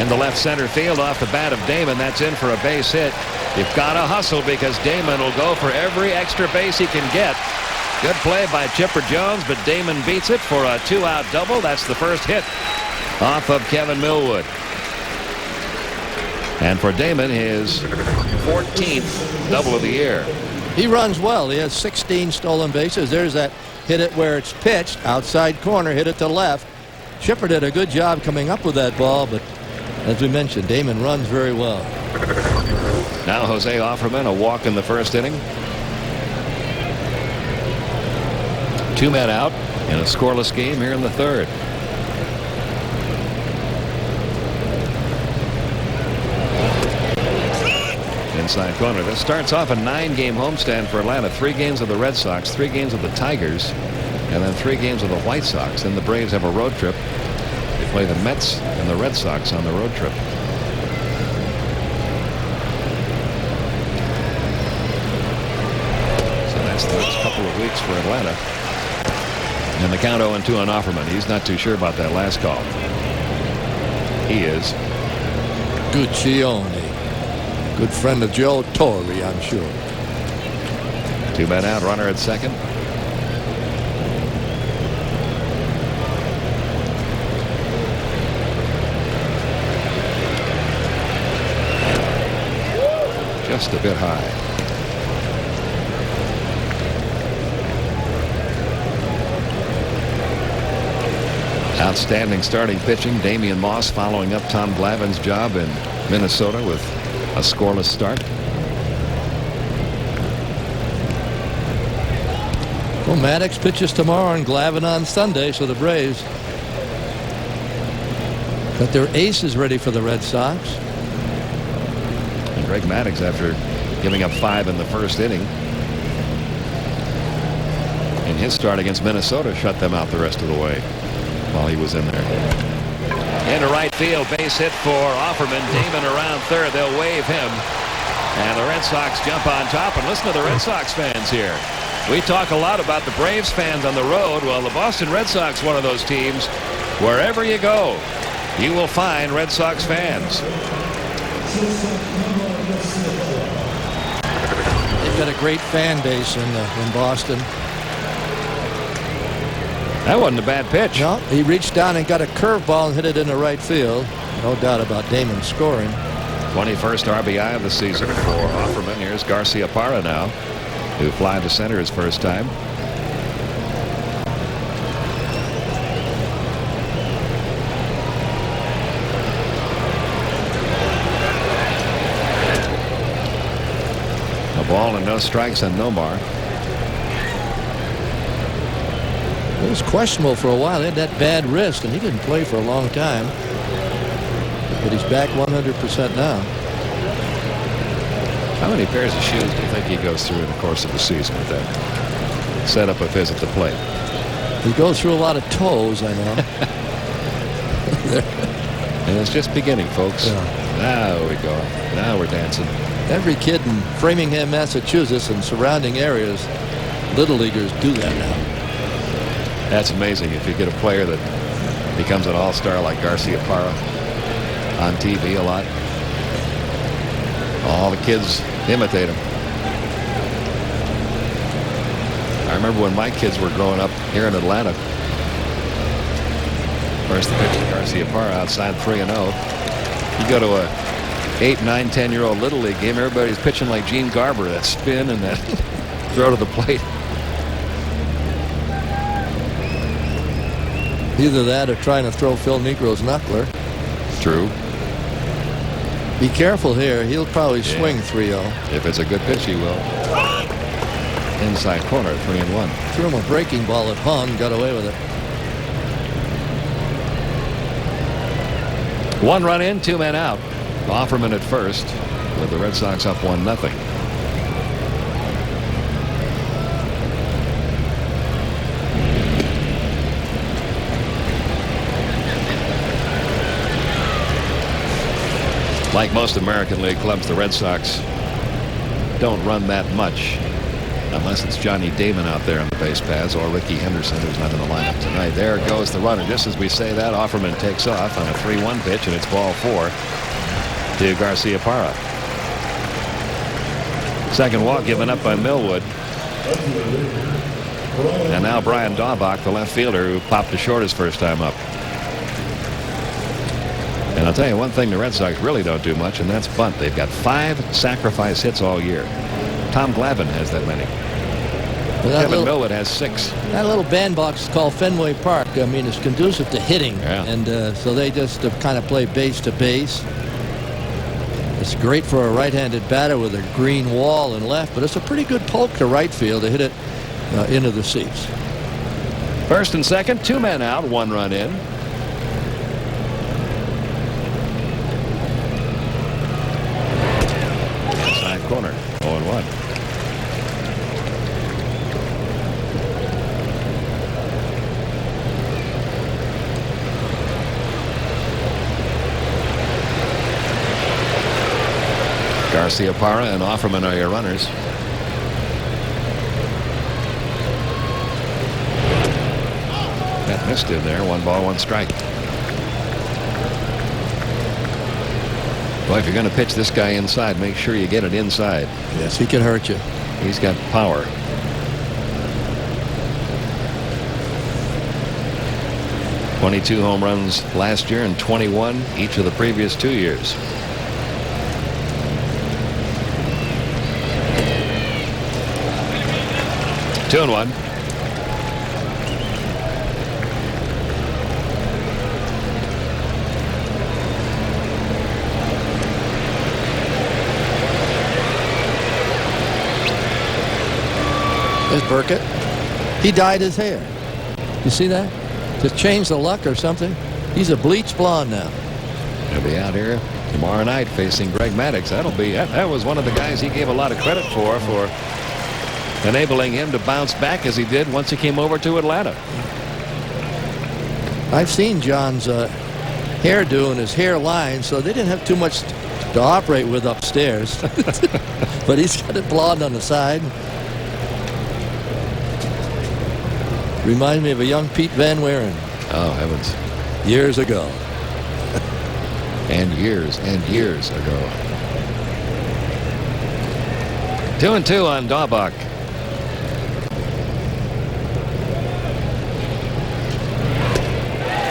In the left center field off the bat of Damon, that's in for a base hit. You've got to hustle because Damon will go for every extra base he can get. Good play by Chipper Jones, but Damon beats it for a 2-out double. That's the first hit off of Kevin Millwood. And for Damon, his 14th double of the year. He runs well. He has 16 stolen bases. There's that hit it where it's pitched, outside corner, hit it to left. Chipper did a good job coming up with that ball, but as we mentioned, Damon runs very well. Now Jose Offerman, a walk in the first inning. 2 men out in a scoreless game here in the third. Inside corner. This starts off a 9-game homestand for Atlanta. 3 games of the Red Sox, 3 games of the Tigers, and then 3 games of the White Sox. Then the Braves have a road trip. They play the Mets and the Red Sox on the road trip. So that's the next couple of weeks for Atlanta. And the count 0-2 on Offerman. He's not too sure about that last call. He is. Guccione. Good friend of Joe Torre, I'm sure. 2 men out, runner at second. Just a bit high. Outstanding starting pitching. Damian Moss following up Tom Glavine's job in Minnesota with a scoreless start. Well, Maddox pitches tomorrow and Glavine on Sunday, so the Braves got their aces ready for the Red Sox. And Greg Maddox, after giving up 5 in the first inning in his start against Minnesota, shut them out the rest of the way while he was in there. Into right field, base hit for Offerman. Damon around third. They'll wave him. And the Red Sox jump on top. And listen to the Red Sox fans here. We talk a lot about the Braves fans on the road. Well, the Boston Red Sox, one of those teams, wherever you go, you will find Red Sox fans. They've got a great fan base in Boston. That wasn't a bad pitch. No, he reached down and got a curveball and hit it into right field. No doubt about Damon scoring. 21st RBI of the season for Offerman. Here's Garcia Parra now, who fly to center his first time. A ball and no strikes on Nomar. It was questionable for a while. He had that bad wrist, and he didn't play for a long time. But he's back 100% now. How many pairs of shoes do you think he goes through in the course of the season with that setup of his at the plate? He goes through a lot of toes, I know. And it's just beginning, folks. Yeah. Now we go. Now we're dancing. Every kid in Framingham, Massachusetts and surrounding areas, little leaguers do that now. That's amazing. If you get a player that becomes an all-star like Garcia Parra on TV a lot, all the kids imitate him. I remember when my kids were growing up here in Atlanta. First the pitch to Garcia Parra outside 3-0. You go to a 8, 9, 10-year-old Little League game, everybody's pitching like Gene Garber, that spin and that throw to the plate. Either that or trying to throw Phil Negro's knuckler. True. Be careful here. He'll probably swing 3-0. If it's a good pitch, he will. Inside corner, 3-1. Threw him a breaking ball at hung, got away with it. 1 run in, 2 men out. Offerman at first, with the Red Sox up 1-0. Like most American League clubs, the Red Sox don't run that much unless it's Johnny Damon out there on the base paths or Ricky Henderson, who's not in the lineup tonight. There goes the runner. Just as we say that, Offerman takes off on a 3-1 pitch, and it's ball 4 to Garcia-Parra. Second walk given up by Millwood. And now Brian Daubach, the left fielder, who popped to short his first time up. And I'll tell you one thing the Red Sox really don't do much, and that's bunt. They've got 5 sacrifice hits all year. Tom Glavine has that many. Kevin Millwood has 6. That little bandbox is called Fenway Park. I mean, it's conducive to hitting. Yeah. And so they just kind of play base to base. It's great for a right-handed batter with a green wall and left, but it's a pretty good poke to right field to hit it into the seats. First and second, 2 men out, 1 run in. Inside corner, 0-1. Garcia-Parra and Offerman are your runners. That missed in there. 1 ball, 1 strike. Well, if you're going to pitch this guy inside, make sure you get it inside. Yes, he can hurt you. He's got power. .22 home runs last year and 21 each of the previous 2 years. Two and 1. There's Burkett. He dyed his hair. You see that? To change the luck or something. He's a bleached blonde now. He'll be out here tomorrow night facing Greg Maddux. That was one of the guys he gave a lot of credit for enabling him to bounce back as he did once he came over to Atlanta. I've seen John's hairdo and his hairline, so they didn't have too much to operate with upstairs. But he's got it blonde on the side. Reminds me of a young Pete Van Wieren. Oh, heavens. Years ago. And years ago. 2-2 on Daubach.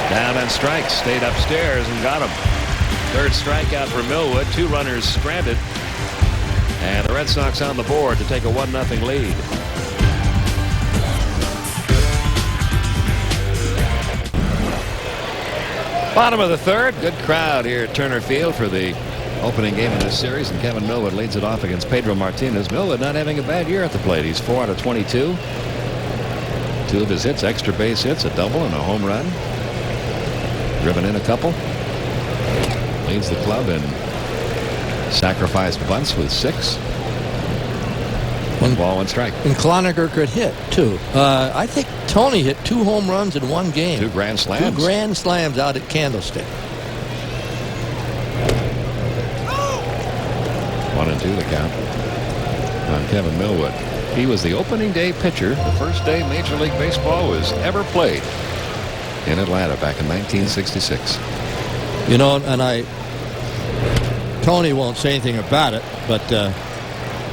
Down on strikes, stayed upstairs and got him. Third strikeout for Millwood. 2 runners stranded. And the Red Sox on the board to take a 1-0 lead. Bottom of the third. Good crowd here at Turner Field for the opening game of this series, and Kevin Millwood leads it off against Pedro Martinez. Millwood not having a bad year at the plate. He's 4 out of 22. 2 of his hits, extra base hits, a double and a home run. Driven in a couple. Leads the club in sacrifice bunts with 6. 1 ball, 1 strike. And Cloninger could hit, too. I think Tony hit 2 home runs in 1 game. 2 grand slams. 2 grand slams out at Candlestick. 1-2 the count on Kevin Millwood. He was the opening day pitcher the first day Major League Baseball was ever played in Atlanta back in 1966. You know, and Tony won't say anything about it, but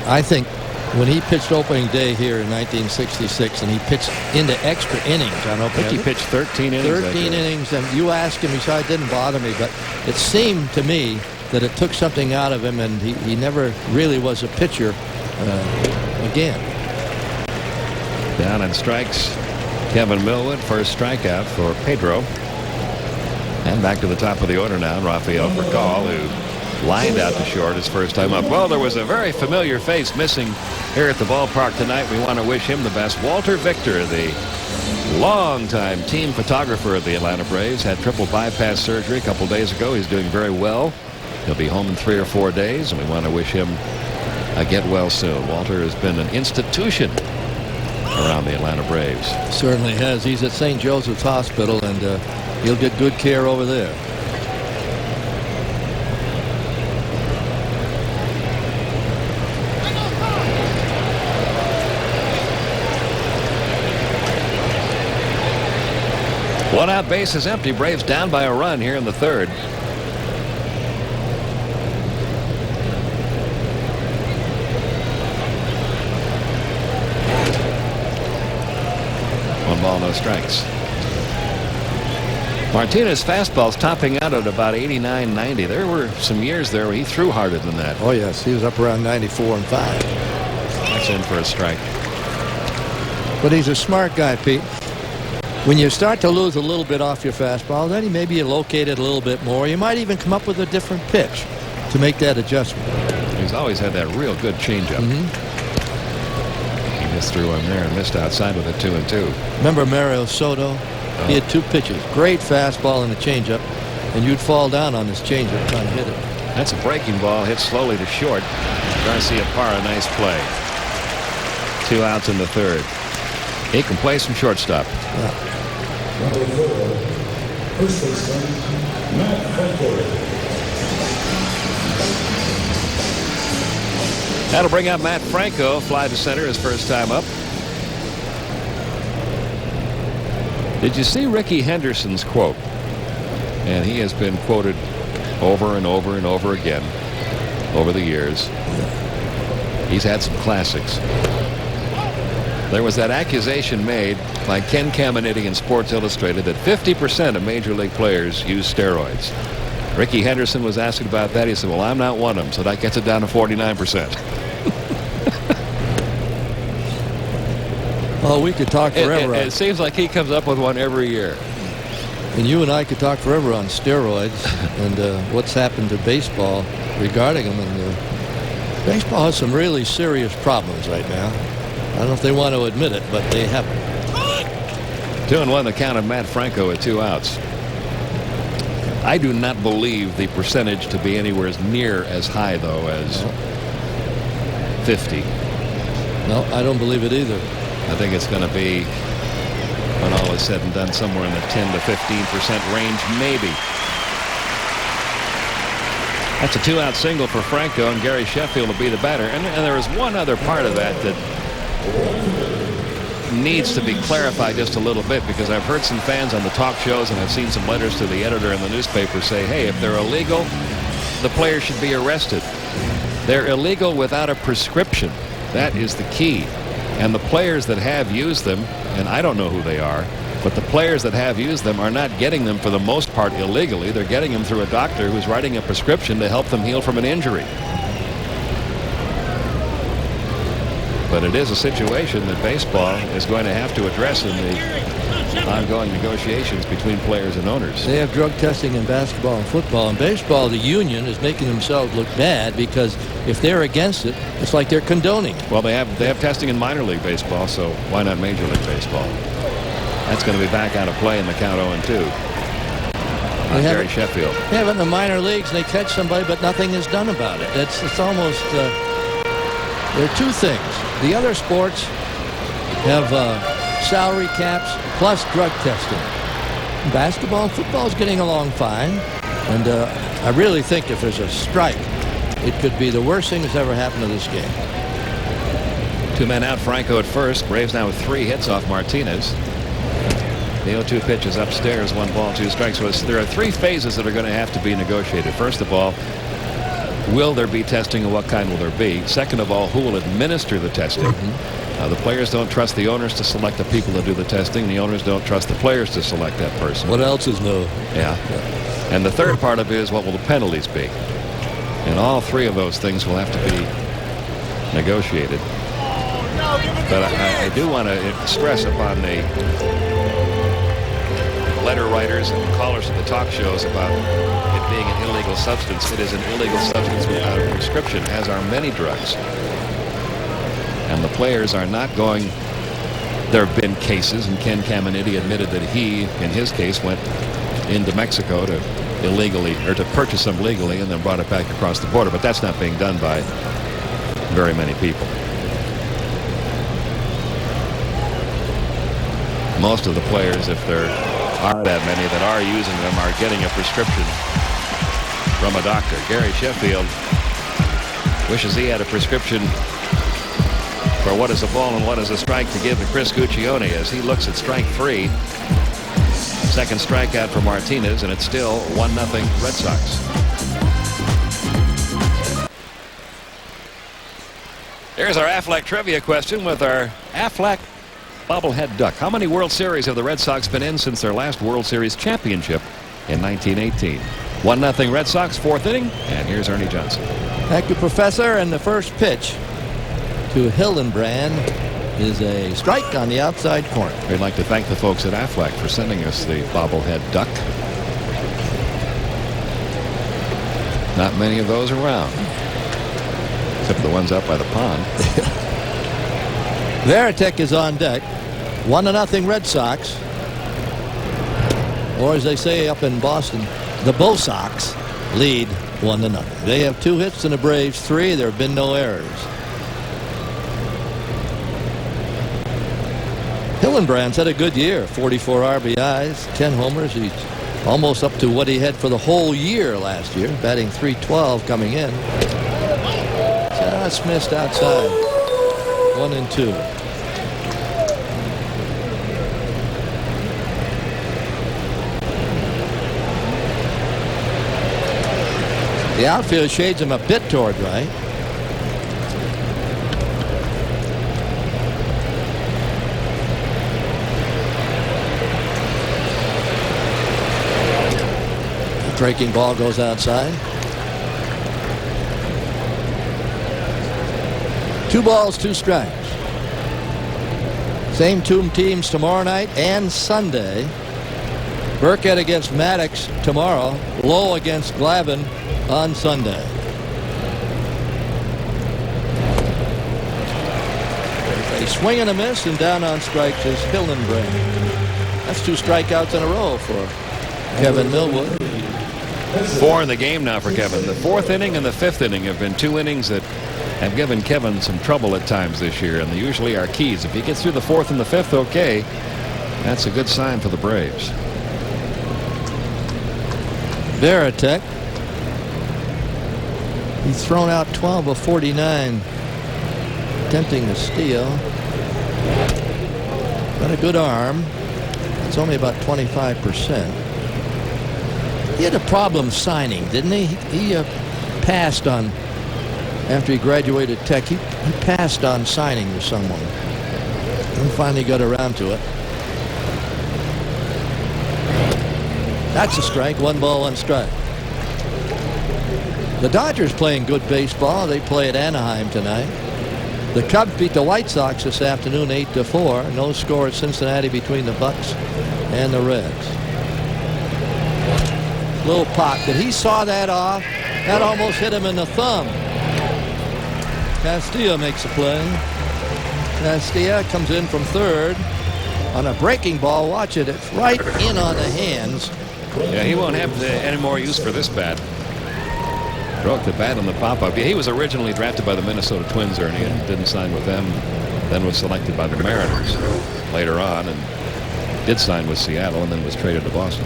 I think when he pitched opening day here in 1966 and he pitched into extra innings on opening I think he pitched 13 innings. 13 innings, and you asked him, he said, it didn't bother me, but it seemed to me that it took something out of him, and he never really was a pitcher again. Down on strikes, Kevin Millwood, first strikeout for Pedro. And back to the top of the order now, Rafael Percal, who lined out to short his first time up. Well, there was a very familiar face missing here at the ballpark tonight. We want to wish him the best. Walter Victor, the longtime team photographer of the Atlanta Braves, had triple bypass surgery a couple days ago. He's doing very well. He'll be home in 3 or 4 days, and we want to wish him a get well soon. Walter has been an institution around the Atlanta Braves. Certainly has. He's at St. Joseph's Hospital, and he'll get good care over there. One out, base is empty. Braves down by a run here in the third. One ball, no strikes. Martinez fastball's topping out at about 89, 90. There were some years there where he threw harder than that. Oh, yes. He was up around 94 and 5. That's in for a strike. But he's a smart guy, Pete. When you start to lose a little bit off your fastball, then maybe you locate it a little bit more. You might even come up with a different pitch to make that adjustment. He's always had that real good changeup. He just threw him there and missed outside with a 2-2. Remember Mario Soto? He had two pitches. Great fastball and a changeup. And you'd fall down on this changeup trying to hit it. That's a breaking ball hit slowly to short. Garcia Parra, nice play. 2 outs in the third. He can play some shortstop. Yeah. That'll bring up Matt Franco. Fly to center his first time up. Did you see Ricky Henderson's quote? And he has been quoted over and over and over again over the years. He's had some classics. There was that accusation made by Ken Caminiti in Sports Illustrated that 50% of major league players use steroids. Ricky Henderson was asked about that. He said, well, I'm not one of them, so that gets it down to 49%. Oh, we could talk forever. It seems like he comes up with one every year. And you and I could talk forever on steroids and what's happened to baseball regarding them. And baseball has some really serious problems right now. I don't know if they want to admit it, but they have them. 2-1 the count of Matt Franco at 2 outs. I do not believe the percentage to be anywhere near as high, though, as 50. No, I don't believe it either. I think it's going to be, when all is said and done, somewhere in the 10 to 15% range, maybe. That's a 2-out single for Franco, and Gary Sheffield will be the batter. And there is one other part of that that needs to be clarified just a little bit, because I've heard some fans on the talk shows and I've seen some letters to the editor in the newspaper say, hey, if they're illegal, the players should be arrested. They're illegal without a prescription. That is the key. And the players that have used them, and I don't know who they are, but the players that have used them are not getting them for the most part illegally. They're getting them through a doctor who's writing a prescription to help them heal from an injury. But it is a situation that baseball is going to have to address in the ongoing negotiations between players and owners. They have drug testing in basketball and football. In baseball, the union is making themselves look bad, because if they're against it, it's like they're condoning it. Well, they have testing in minor league baseball, so why not major league baseball? That's going to be back out of play in the count 0-2. Gary Sheffield. They have it in the minor leagues, and they catch somebody, but nothing is done about it. It's almost there are two things. The other sports have salary caps plus drug testing. Basketball and football is getting along fine, and I really think if there's a strike, it could be the worst thing that's ever happened to this game. 2 men out. Franco at first. Braves now with 3 hits off Martinez. The 0-2 pitch is upstairs. 1 ball, 2 strikes. So there are 3 phases that are going to have to be negotiated. First of all, will there be testing, and what kind will there be? Second of all, who will administer the testing? The players don't trust the owners to select the people to do the testing. The owners don't trust the players to select that person. What else is new? Yeah. And the third part of it is, what will the penalties be? And all 3 of those things will have to be negotiated. But I do want to stress upon the letter writers and callers at the talk shows about it being an illegal substance. It is an illegal substance without a prescription, as are many drugs. And the players are not going. There have been cases, and Ken Caminiti admitted that he, in his case, went into Mexico to illegally, or to purchase them legally, and then brought it back across the border. But that's not being done by very many people. Most of the players, if there are that many that are using them, are getting a prescription from a doctor. Gary Sheffield wishes he had a prescription for what is a ball and what is a strike to give to Chris Guccione as he looks at strike 3. Second strikeout for Martinez, and it's still 1-0 Red Sox. Here's our Aflac trivia question with our Aflac bobblehead duck. How many World Series have the Red Sox been in since their last World Series championship in 1918? 1-0 Red Sox, fourth inning, and here's Ernie Johnson. Thank you, Professor. And the first pitch to Hillenbrand is a strike on the outside corner. We'd like to thank the folks at Aflac for sending us the bobblehead duck. Not many of those around, except the ones out by the pond. Veritek is on deck. 1-0 Red Sox. Or as they say up in Boston, the Bo Sox lead 1-0. They have 2 hits and the Braves 3. There have been no errors. Hillenbrand's had a good year. 44 RBIs, 10 homers. He's almost up to what he had for the whole year last year, batting .312 coming in. Just missed outside. 1-2. The outfield shades him a bit toward right. The breaking ball goes outside. 2 balls, 2 strikes. Same 2 teams tomorrow night and Sunday. Burkett against Maddox tomorrow. Lowe against Glavin on Sunday. A swing and a miss, and down on strikes is Hillenbrand. That's 2 strikeouts in a row for Kevin Millwood. 4 in the game now for Kevin. The 4th inning and the 5th inning have been 2 innings that have given Kevin some trouble at times this year, and they usually are keys. If he gets through the 4th and the 5th okay, that's a good sign for the Braves. Veritek. He's thrown out 12 of 49, attempting to steal. Got a good arm. It's only about 25%. He had a problem signing, didn't he? He passed on, after he graduated Tech, he passed on signing with someone. And finally got around to it. That's a strike. 1 ball, 1 strike. The Dodgers playing good baseball. They play at Anaheim tonight. The Cubs beat the White Sox this afternoon 8-4. No score at Cincinnati between the Bucks and the Reds. Little pop. Did he saw that off? That almost hit him in the thumb. Castilla makes a play. Castilla comes in from third on a breaking ball. Watch it. It's right in on the hands. Yeah, he won't have any more use for this bat. Broke the bat on the pop-up. Yeah, he was originally drafted by the Minnesota Twins, Ernie, and didn't sign with them. Then was selected by the Mariners later on, and did sign with Seattle, and then was traded to Boston.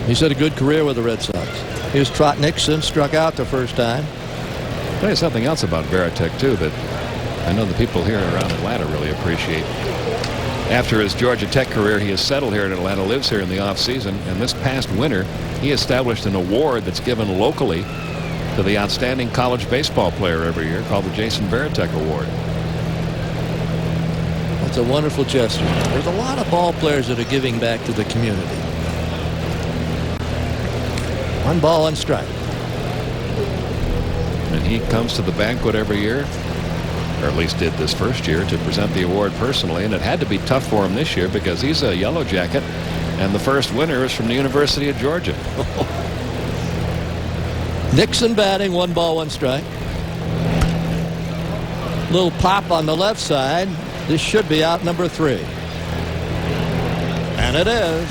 He's had a good career with the Red Sox. Here's Trot Nixon, struck out the first time. I'll tell you something else about Veritek, too, that I know the people here around Atlanta really appreciate. After his Georgia Tech career, he has settled here in Atlanta, lives here in the offseason, and this past winter, he established an award that's given locally to the outstanding college baseball player every year, called the Jason Veritek Award. That's a wonderful gesture. There's a lot of ball players that are giving back to the community. 1 ball, 1 strike. And he comes to the banquet every year, or at least did this first year, to present the award personally, and it had to be tough for him this year because he's a Yellow Jacket, and the first winner is from the University of Georgia. Nixon batting, 1 ball, 1 strike. Little pop on the left side. This should be out number 3. And it is.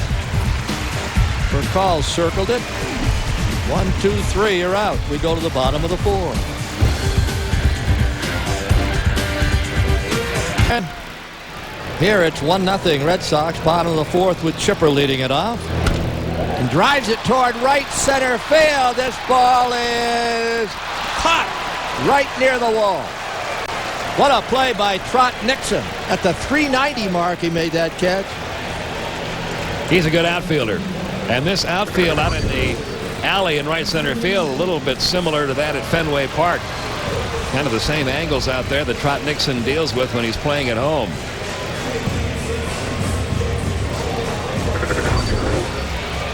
Burkall circled it. 1, 2, 3, you're out. We go to the bottom of the 4th. And here it's 1-0 Red Sox, bottom of the 4th with Chipper leading it off. And drives it toward right center field. This ball is caught right near the wall. What a play by Trot Nixon. At the 390 mark, he made that catch. He's a good outfielder. And this outfield out in the alley in right center field, a little bit similar to that at Fenway Park. Kind of the same angles out there that Trot Nixon deals with when he's playing at home.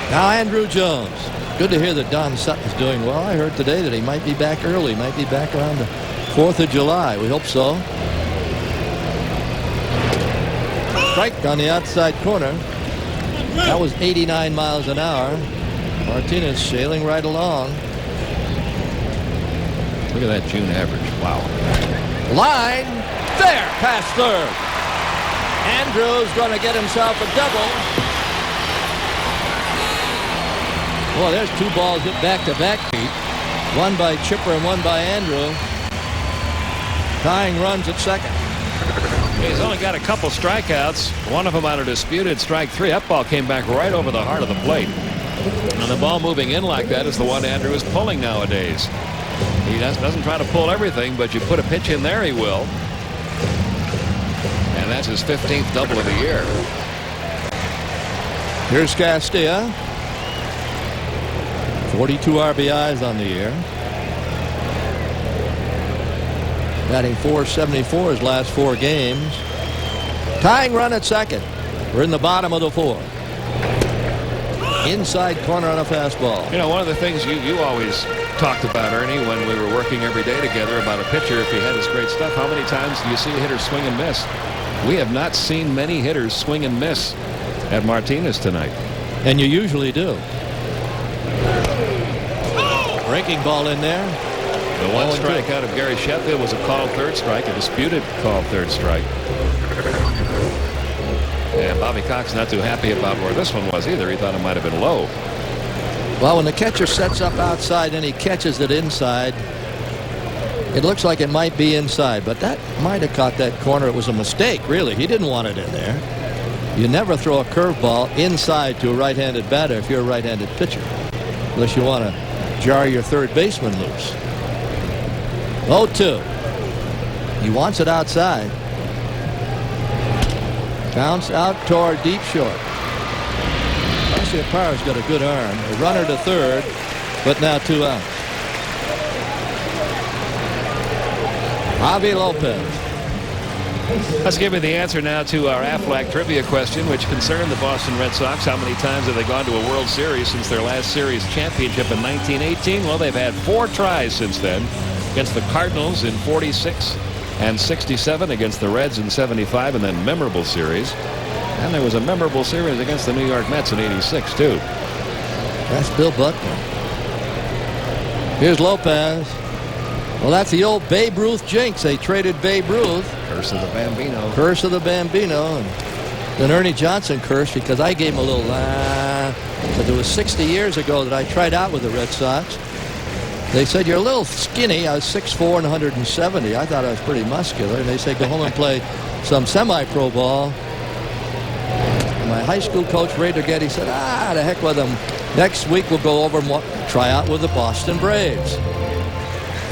Now Andrew Jones. Good to hear that Don Sutton's doing well. I heard today that he might be back early, might be back around the 4th of July. We hope so. Strike on the outside corner. That was 89 miles an hour. Martinez sailing right along. Look at that June average. Wow. Line. There. Past third. Andrew's going to get himself a double. Boy, there's 2 balls hit back-to-back, Pete. One by Chipper and one by Andrew. Tying runs at second. He's only got a couple strikeouts. One of them on a disputed strike 3. That ball came back right over the heart of the plate. And the ball moving in like that is the one Andrew is pulling nowadays. He doesn't try to pull everything, but you put a pitch in there, he will. And that's his 15th double of the year. Here's Castilla. 42 RBIs on the year. Batting .474 his last 4 games. Tying run at second. We're in the bottom of the 4th. Inside corner on a fastball. You know, one of the things you always talked about, Ernie, when we were working every day together about a pitcher, if he had his great stuff, how many times do you see a hitter swing and miss? We have not seen many hitters swing and miss at Martinez tonight. And you usually do. Breaking ball in there. The one strikeout of Gary Sheffield was a called third strike, a disputed called third strike. And Bobby Cox not too happy about where this one was either. He thought it might have been low. Well, when the catcher sets up outside and he catches it inside, it looks like it might be inside, but that might have caught that corner. It was a mistake, really. He didn't want it in there. You never throw a curveball inside to a right-handed batter if you're a right-handed pitcher, unless you want to jar your third baseman loose. 0-2. He wants it outside. Bounce out toward deep short. Parra's got a good arm. A runner to third, but now 2 outs. Javi Lopez. Let's give you the answer now to our Aflac trivia question, which concerned the Boston Red Sox. How many times have they gone to a World Series since their last series championship in 1918? Well, they've had 4 tries since then. Against the Cardinals in 46 and 67, against the Reds in 75, and then memorable series. And there was a memorable series against the New York Mets in 86, too. That's Bill Buckner. Here's Lopez. Well, that's the old Babe Ruth jinx. They traded Babe Ruth. Curse of the Bambino. Curse of the Bambino. And then Ernie Johnson cursed because I gave him a little but it was 60 years ago that I tried out with the Red Sox. They said, you're a little skinny. I was 6'4" and 170. I thought I was pretty muscular. And they said, go home and play some semi-pro ball. And my high school coach, Ray Dorgetti, said, the heck with them. Next week we'll go over and try out with the Boston Braves.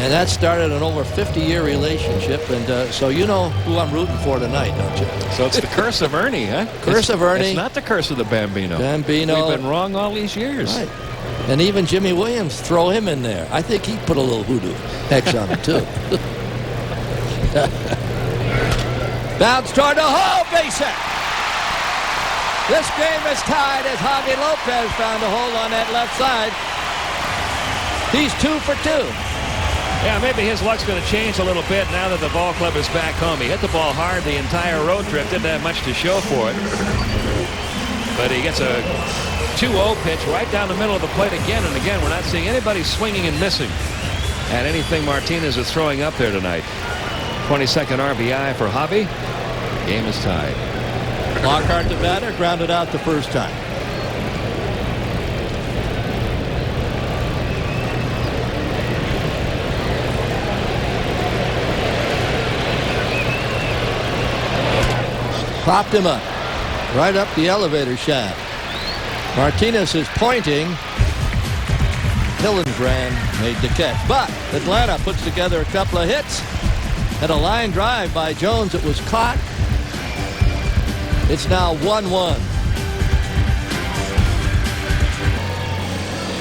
And that started an over 50-year relationship. And so you know who I'm rooting for tonight, don't you? So it's the curse of Ernie, huh? Curse of Ernie. It's not the curse of the Bambino. Bambino. We've been wrong all these years. Right. And even Jimmy Williams, throw him in there. I think he put a little hoodoo hex on it, too. Bounce toward the hole, base hit. This game is tied as Javi Lopez found a hole on that left side. He's 2 for 2. Yeah, maybe his luck's going to change a little bit now that the ball club is back home. He hit the ball hard the entire road trip. Didn't have much to show for it. But he gets a 2-0 pitch right down the middle of the plate again and again. We're not seeing anybody swinging and missing at anything Martinez is throwing up there tonight. 22nd RBI for Javi. Game is tied. Lockhart the batter, grounded out the first time. Popped him up. Right up the elevator shaft. Martinez is pointing. Hillenbrand made the catch. But Atlanta puts together a couple of hits. And a line drive by Jones that was caught. It's now 1-1.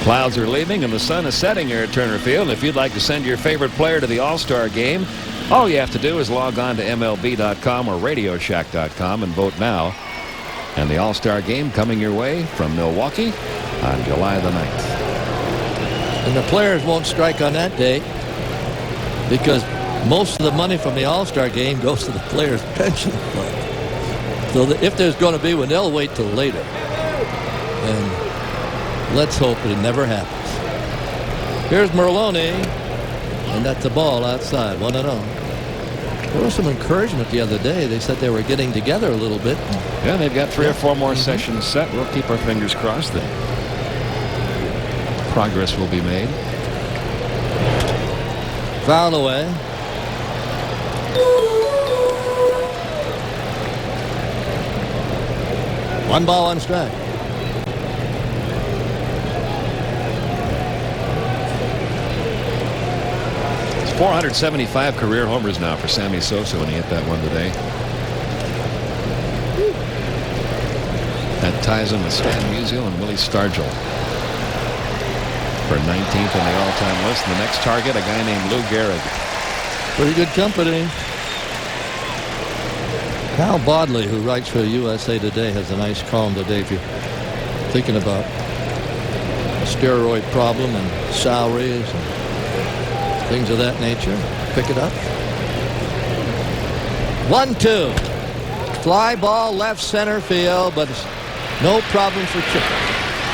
Clouds are leaving and the sun is setting here at Turner Field. If you'd like to send your favorite player to the All-Star game, all you have to do is log on to MLB.com or RadioShack.com and vote now. And the All-Star game coming your way from Milwaukee on July the 9th. And the players won't strike on that day because most of the money from the All-Star game goes to the players' pension fund. So if there's going to be one, they'll wait till later. And let's hope it never happens. Here's Merlone, and that's the ball outside, 1-0. There was some encouragement the other day. They said they were getting together a little bit. Yeah, they've got 3 or 4 more sessions set. We'll keep our fingers crossed that progress will be made. Foul away. One ball, one strike. It's 475 career homers now for Sammy Sosa when he hit that one today. That ties him with Stan Musial and Willie Stargell for 19th on the all-time list. And the next target, a guy named Lou Gehrig. Pretty good company. Hal Bodley, who writes for USA Today, has a nice column today if you're thinking about a steroid problem and salaries and things of that nature. Pick it up. 1-2. Fly ball left center field, but it's no problem for Chipper.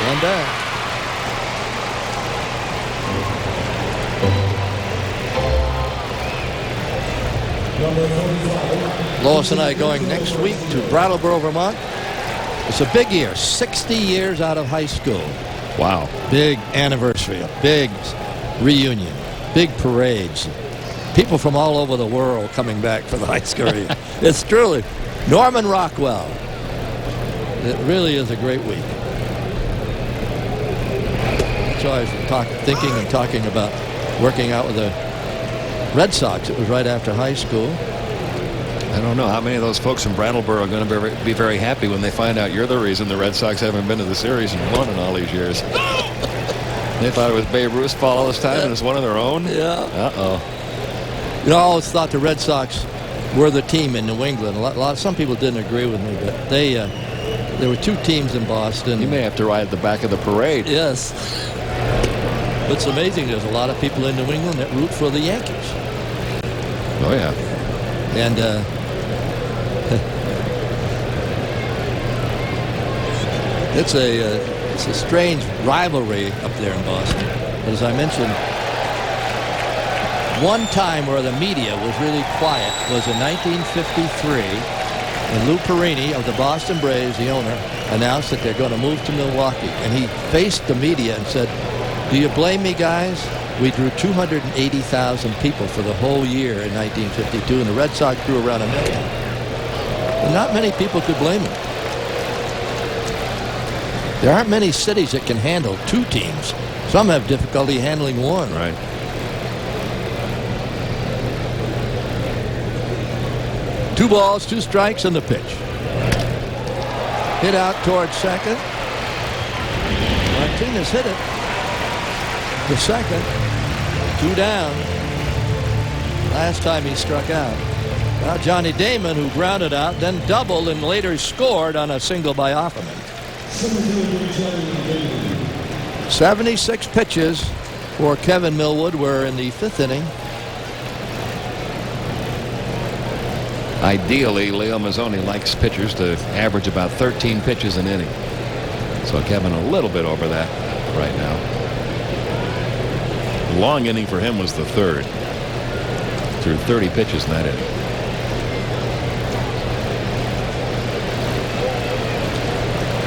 One down. Lois and I going next week to Brattleboro, Vermont. It's a big year, 60 years out of high school. Wow. Big anniversary, a big reunion, big parades. People from all over the world coming back for the high school reunion. It's truly Norman Rockwell. It really is a great week. So I was thinking and talking about working out with the Red Sox. It was right after high school. I don't know how many of those folks in Brattleboro are going to be very happy when they find out you're the reason the Red Sox haven't been to the series and won in all these years. They thought it was Babe Ruth's fault all this time and it's one of their own? Yeah. Uh-oh. You know, I always thought the Red Sox were the team in New England. Some people didn't agree with me, but there were 2 teams in Boston. You may have to ride at the back of the parade. Yes. What's amazing, there's a lot of people in New England that root for the Yankees. Oh, yeah. And it's a strange rivalry up there in Boston. But as I mentioned, one time where the media was really quiet was in 1953 when Lou Perini of the Boston Braves, the owner, announced that they're going to move to Milwaukee. And he faced the media and said, "Do you blame me, guys? We drew 280,000 people for the whole year in 1952, and the Red Sox drew around 1 million. And not many people could blame him. There aren't many cities that can handle 2 teams. Some have difficulty handling 1. Right. Two balls, 2 strikes, and the pitch. Hit out towards second. Martinez hit it to second. 2 down. Last time he struck out. Now Johnny Damon, who grounded out, then doubled and later scored on a single by Offerman. 76 pitches for Kevin Millwood. We're in the 5th inning. Ideally, Leo Mazzoni likes pitchers to average about 13 pitches an inning. So Kevin a little bit over that right now. The long inning for him was the 3rd. Threw 30 pitches in that inning.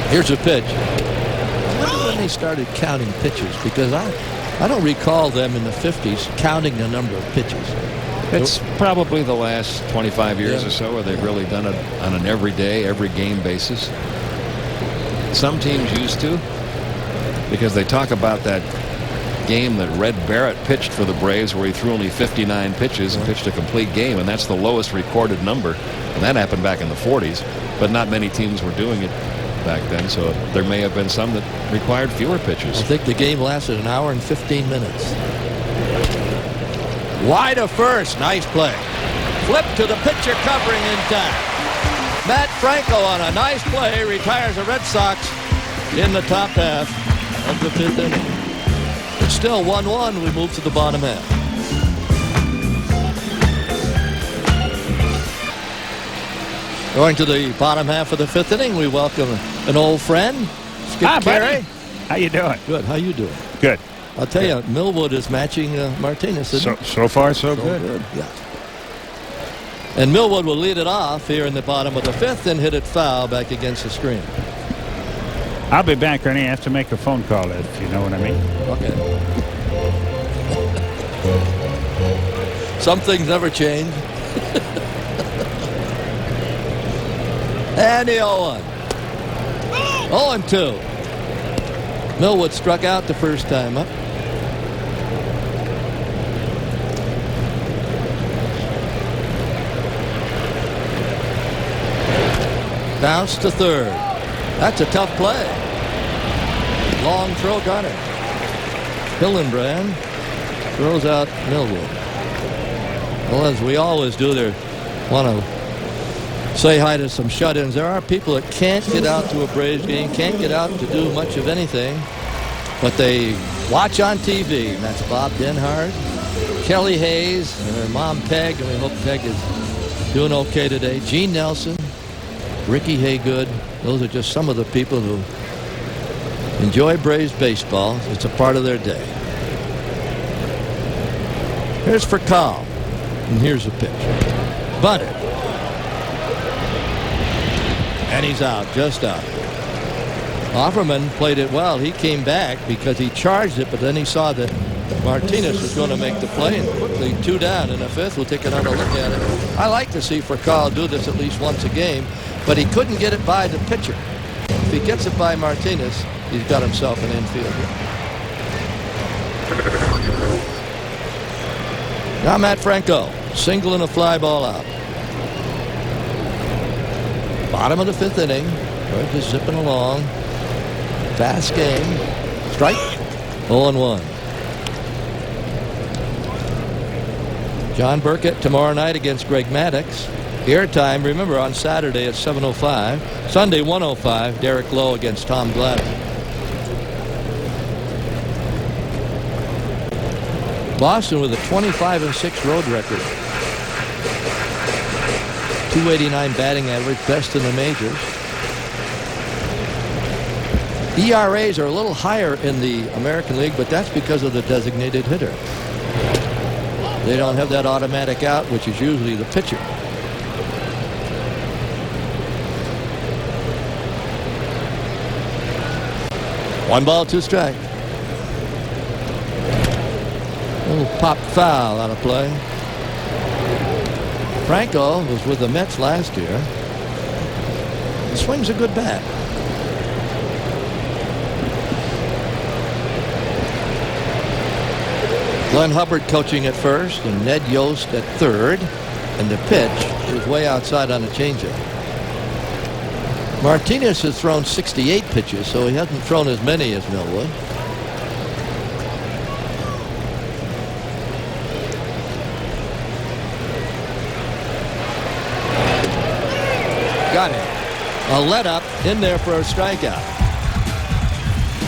Here's a pitch. I wonder when they started counting pitches, because I don't recall them in the 50s counting the number of pitches. It's probably the last 25 years or so where they've really done it on an everyday, every game basis. Some teams used to, because they talk about that game that Red Barrett pitched for the Braves where he threw only 59 pitches and pitched a complete game, and that's the lowest recorded number. And that happened back in the 40s, but not many teams were doing it back then, so there may have been some that required fewer pitches. I think the game lasted an hour and 15 minutes. Wide to first. Nice play. Flip to the pitcher covering in time. Matt Franco on a nice play retires the Red Sox in the top half of the 5th inning. It's still 1-1. We move to the bottom half. Going to the bottom half of the 5th inning, we welcome an old friend, Skip Carey. How you doing? Good. How you doing? Good. I'll tell you, Millwood is matching Martinez. So far, so good. Yeah. And Millwood will lead it off here in the bottom of the 5th and hit it foul back against the screen. I'll be back, Ernie. I have to make a phone call, if you know what I mean. Okay. Some things never change. And the 0-1. 0-2. Millwood struck out the first time up. Bounce to third. That's a tough play. Long throw, got it. Hillenbrand throws out Millwood. Well, as we always do, they want to say hi to some shut-ins. There are people that can't get out to a Braves game, can't get out to do much of anything, but they watch on TV. And that's Bob Denhard, Kelly Hayes, and her mom Peg, and we hope Peg is doing okay today. Gene Nelson, Ricky Haygood. Those are just some of the people who enjoy Braves baseball. It's a part of their day. Here's for Carl, and here's a pitch. Bunted. And he's out, just out. Offerman played it well. He came back because he charged it, but then he saw that Martinez was going to make the play, and quickly 2 down in the 5th. We'll take another look at it. I like to see Furcal do this at least once a game, but he couldn't get it by the pitcher. If he gets it by Martinez, he's got himself an infield hit. Now Matt Franco, single and a fly ball out. Bottom of the 5th inning. We're just zipping along. Fast game. Strike. 0-1. John Burkett tomorrow night against Greg Maddux. Airtime, remember, on Saturday at 7:05. Sunday 1:05. Derek Lowe against Tom Gladden. Boston with a 25-6 road record. 289 batting average, best in the majors. ERAs are a little higher in the American League, but that's because of the designated hitter. They don't have that automatic out, which is usually the pitcher. One ball, 2 strikes. A little pop foul out of play. Franco was with the Mets last year. He swings a good bat. Glenn Hubbard coaching at first and Ned Yost at third. And the pitch is way outside on a changeup. Martinez has thrown 68 pitches, so he hasn't thrown as many as Millwood. Got it. A let up in there for a strikeout.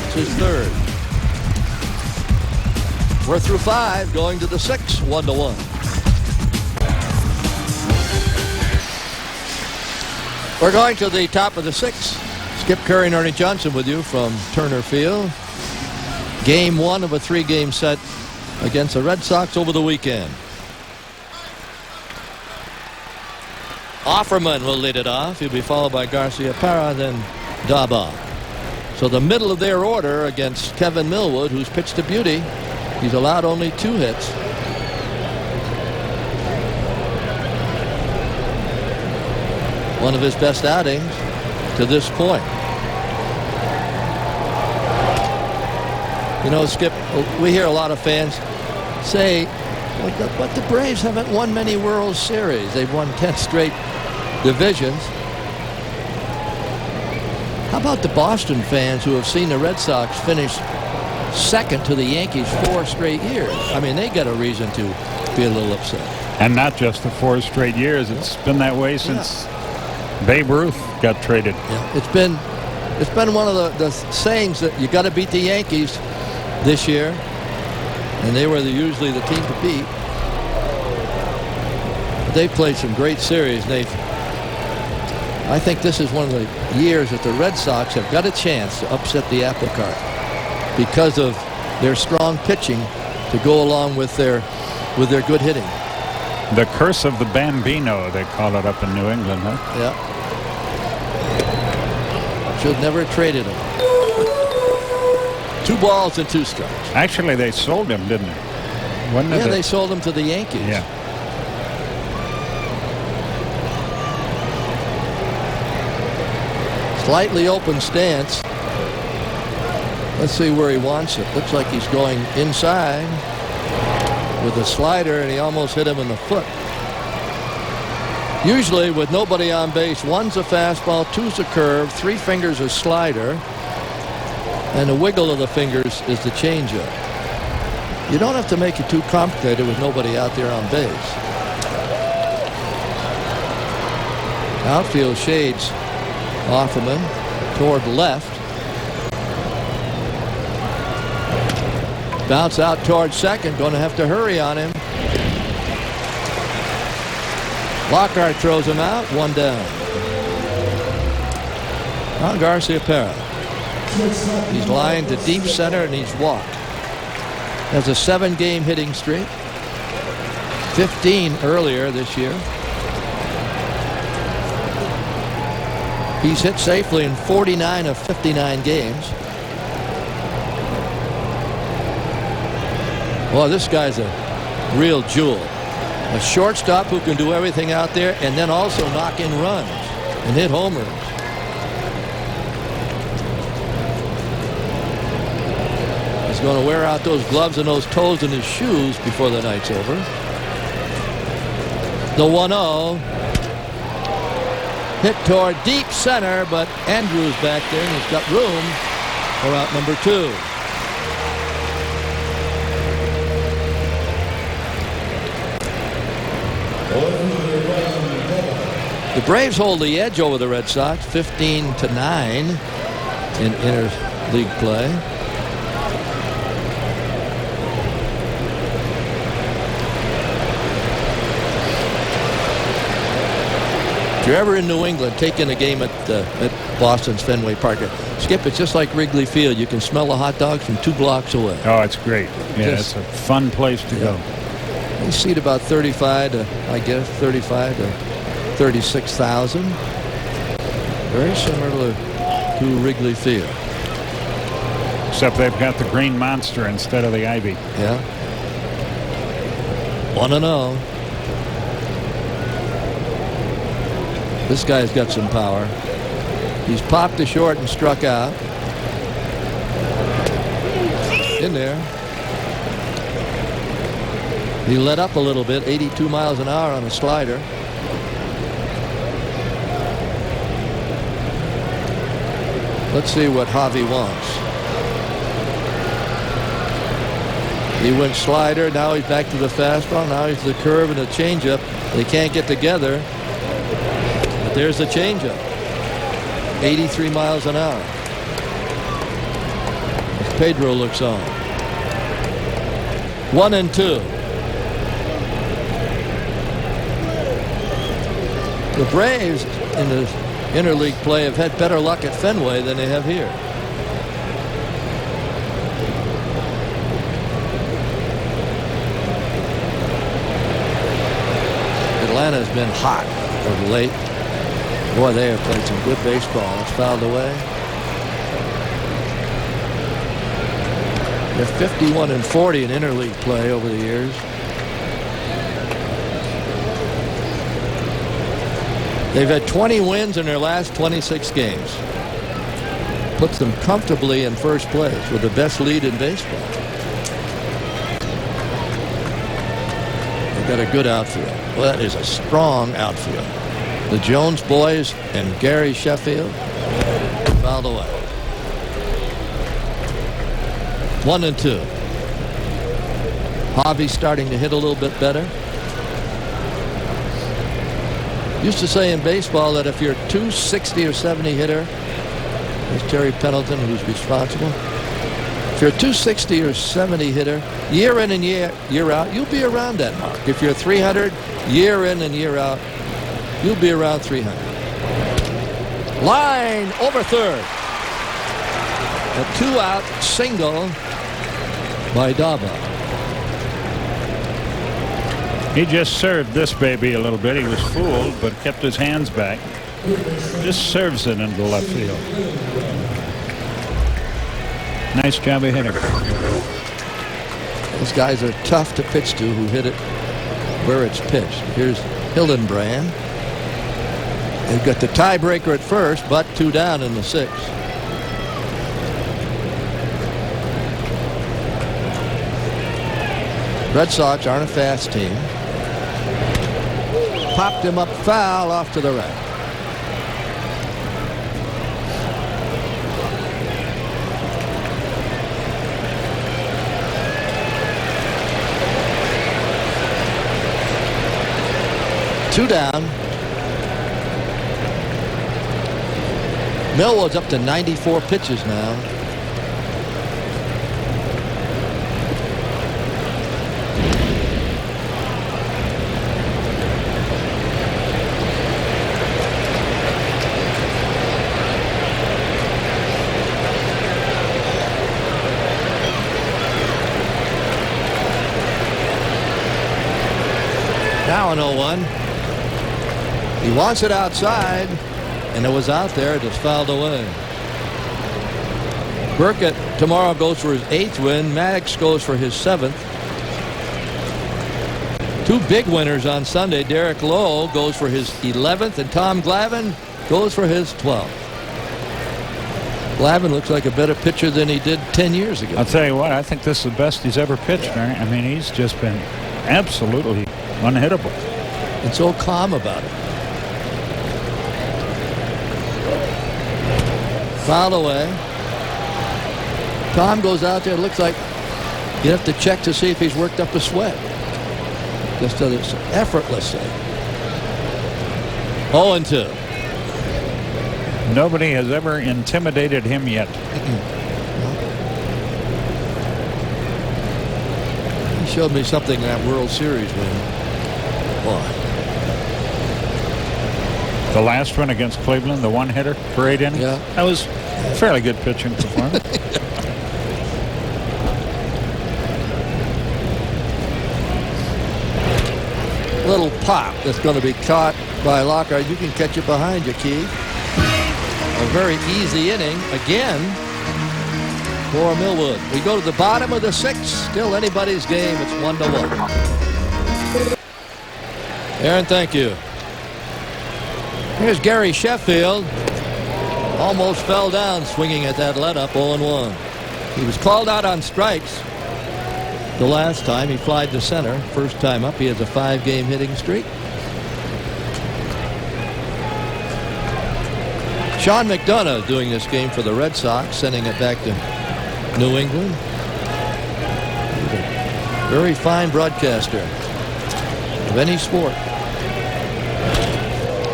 It's his third. We're through 5, going to the 6th, 1-1. We're going to the top of the 6th. Skip Curry and Ernie Johnson with you from Turner Field. Game 1 of a 3-game set against the Red Sox over the weekend. Offerman will lead it off. He'll be followed by Garcia Parra, then Daba. So the middle of their order against Kevin Millwood, who's pitched a beauty. He's allowed only 2 hits. One of his best outings to this point. You know, Skip, we hear a lot of fans say, but the Braves haven't won many World Series. They've won 10 straight divisions. How about the Boston fans who have seen the Red Sox finish second to the Yankees 4 straight years? I mean, they got a reason to be a little upset. And not just the 4 straight years. It's been that way since Babe Ruth got traded. Yeah, it's been one of the sayings that you got to beat the Yankees this year, and they were usually the team to beat. But they've played some great series. I think this is one of the years that the Red Sox have got a chance to upset the apple cart because of their strong pitching to go along with their good hitting. The curse of the Bambino, they call it up in New England, huh? Yeah. Should never have traded him. 2 balls and 2 strikes. Actually, they sold him, didn't they? Wasn't it They sold him to the Yankees. Yeah. Slightly open stance. Let's see where he wants it. Looks like he's going inside with a slider, and he almost hit him in the foot. Usually with nobody on base, 1's a fastball, 2's a curve, 3 fingers a slider, and the wiggle of the fingers is the changeup. You don't have to make it too complicated with nobody out there on base. Outfield shades Offerman toward left. Bounce out toward second. Going to have to hurry on him. Lockhart throws him out. 1 down. Now Garciaparra. He's lined to deep center and he's walked. Has a 7-game hitting streak. 15 earlier this year. He's hit safely in 49 of 59 games. Well, this guy's a real jewel. A shortstop who can do everything out there and then also knock in runs and hit homers. He's going to wear out those gloves and those toes in his shoes before the night's over. The 1-0. Hit toward deep center, but Andrews back there, and he's got room for out number 2. The Braves hold the edge over the Red Sox, 15-9 in interleague play. If you're ever in New England, take in a game at Boston's Fenway Park. Skip, it's just like Wrigley Field. You can smell the hot dogs from 2 blocks away. Oh, it's great. Yeah, it's a fun place to go. They seat about 35 to 36,000. Very similar to Wrigley Field. Except they've got the green monster instead of the ivy. Yeah. 1-0. This guy's got some power. He's popped to short and struck out. In there. He let up a little bit, 82 miles an hour on a slider. Let's see what Javi wants. He went slider, now he's back to the fastball, now he's the curve and the changeup. They can't get together. But there's the changeup. 83 miles an hour. As Pedro looks on. 1-2. The Braves in the interleague play have had better luck at Fenway than they have here. Atlanta's been hot of late. Boy, they have played some good baseball. It's fouled away. They're 51-40 in interleague play over the years. They've had 20 wins in their last 26 games. Puts them comfortably in first place with the best lead in baseball. They've got a good outfield. Well, that is a strong outfield. The Jones boys and Gary Sheffield fouled fouled away. 1-2. Harvey's starting to hit a little bit better. Used to say in baseball that if you're a 260 or 70 hitter, there's Terry Pendleton who's responsible. If you're a 260 or 70 hitter, year in and year out, you'll be around that mark. If you're 300, year in and year out, you'll be around 300. Line over third. A 2-out single by Daba. He just served this baby a little bit. He was fooled, but kept his hands back. Just serves it into left field. Nice job of hitting. Those guys are tough to pitch to who hit it where it's pitched. Here's Hildenbrand. They've got the tiebreaker at first, but 2 down in the 6th. Red Sox aren't a fast team. Popped him up foul off to the right. Two down. Millwood's up to 94 pitches now. Now an 0-1. He wants it outside, and it was out there. It was fouled away. Burkett tomorrow goes for his 8th win. Maddox goes for his 7th. 2 big winners on Sunday. Derek Lowe goes for his 11th, and Tom Glavine goes for his 12th. Glavine looks like a better pitcher than he did 10 years ago. I'll tell you what, I think this is the best he's ever pitched. I mean, he's just been absolutely unhittable. And so calm about it. Foul away. Tom goes out there. It looks like you have to check to see if he's worked up a sweat. Just does it effortlessly. 0-2. Nobody has ever intimidated him yet. He showed me something in that World Series win. Boy. The last one against Cleveland, the one-hitter for 8 innings. Yeah. That was fairly good pitching performance. Little pop that's going to be caught by Lockhart. You can catch it behind you, Keith. A very easy inning again for Millwood. We go to the bottom of the 6th. Still anybody's game. It's 1-1. Aaron, thank you. Here's Gary Sheffield. Almost fell down swinging at that let-up. 0-1. He was called out on strikes the last time. He flied to center. First time up, he has a 5-game hitting streak. Sean McDonough doing this game for the Red Sox, sending it back to New England. Very fine broadcaster of any sport.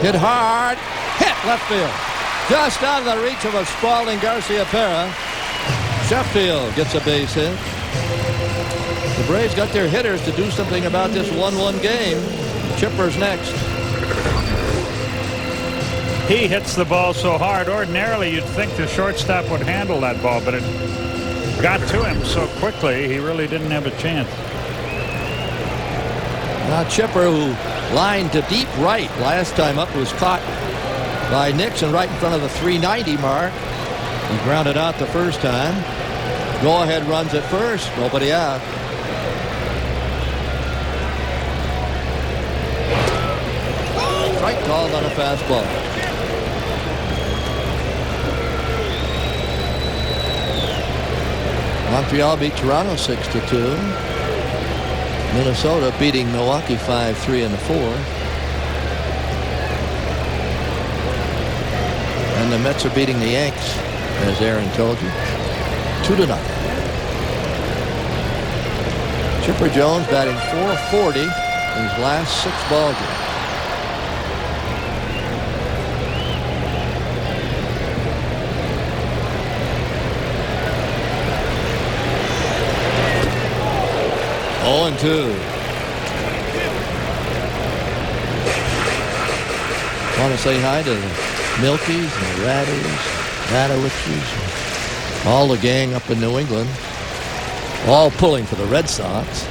Hit hard. Hit left field. Just out of the reach of a sprawling Garcia-Pera. Sheffield gets a base hit. The Braves got their hitters to do something about this 1-1 game. Chipper's next. He hits the ball so hard. Ordinarily, you'd think the shortstop would handle that ball, but it got to him so quickly, he really didn't have a chance. Now Chipper, who lined to deep right last time up, was caught by Nixon right in front of the 390 mark. He grounded out the first time. Go-ahead runs at first. Nobody out. Strike called on a fastball. Montreal beat Toronto 6-2. Minnesota beating Milwaukee 5-3 in the 4th. And the Mets are beating the Yanks as Aaron told you. 2-0. Chipper Jones batting .440 in his last 6 ball games. Oh, and 2. Want to say hi to the Milkies and the Ratties, Radawiches, all the gang up in New England, all pulling for the Red Sox.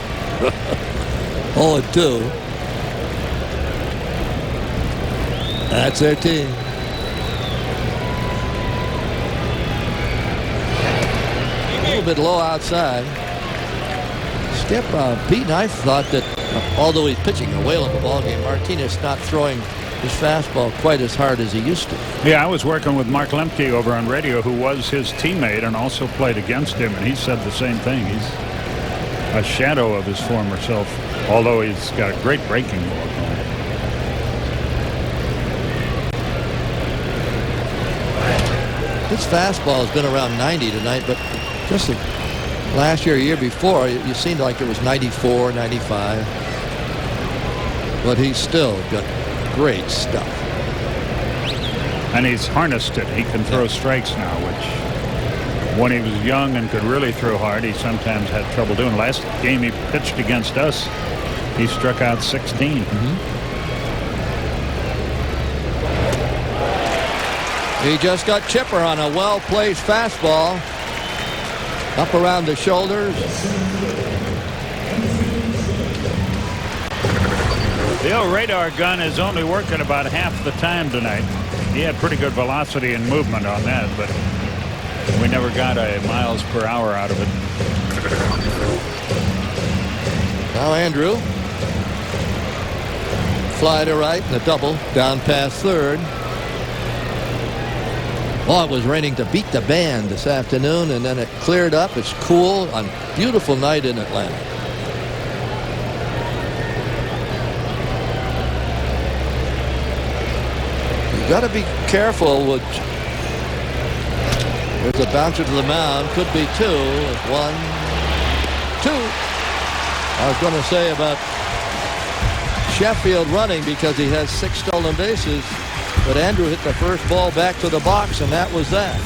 0-2. That's their team. A little bit low outside. Skip, Pete and I thought that although he's pitching a whale of a ball game, Martinez not throwing his fastball quite as hard as he used to. Yeah, I was working with Mark Lemke over on radio, who was his teammate and also played against him, and he said the same thing. He's a shadow of his former self, although he's got a great breaking ball. His fastball has been around 90 tonight, but just last year, year before, it seemed like it was 94, 95. But he's still got great stuff. And he's harnessed it. He can throw strikes now, which when he was young and could really throw hard, he sometimes had trouble doing. Last game he pitched against us, he struck out 16. He just got Chipper on a well-placed fastball. Up around the shoulders. The old radar gun is only working about half the time tonight. He had pretty good velocity and movement on that, but we never got a miles per hour out of it. Now Andrew. Fly to right and a double down past third. Oh, it was raining to beat the band this afternoon, and then it cleared up. It's cool. A beautiful night in Atlanta. You got to be careful with. There's a bouncer to the mound. Could be 2. 1, 2. I was going to say about Sheffield running because he has 6 stolen bases. But Andrew hit the first ball back to the box, and that was that.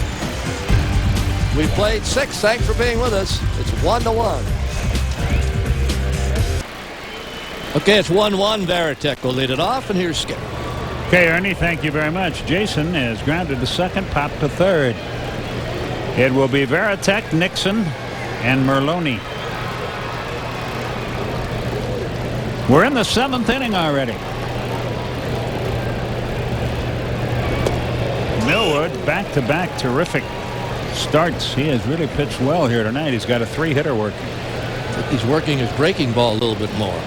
We played 6. Thanks for being with us. It's 1-1. Okay, it's 1-1. Varitek will lead it off, and here's Skip. Okay, Ernie, thank you very much. Jason is grounded to second, popped to third. It will be Varitek, Nixon, and Merloni. We're in the 7th inning already. Millwood back-to-back terrific starts. He has really pitched well here tonight. He's got a 3-hitter working. He's working his breaking ball a little bit more.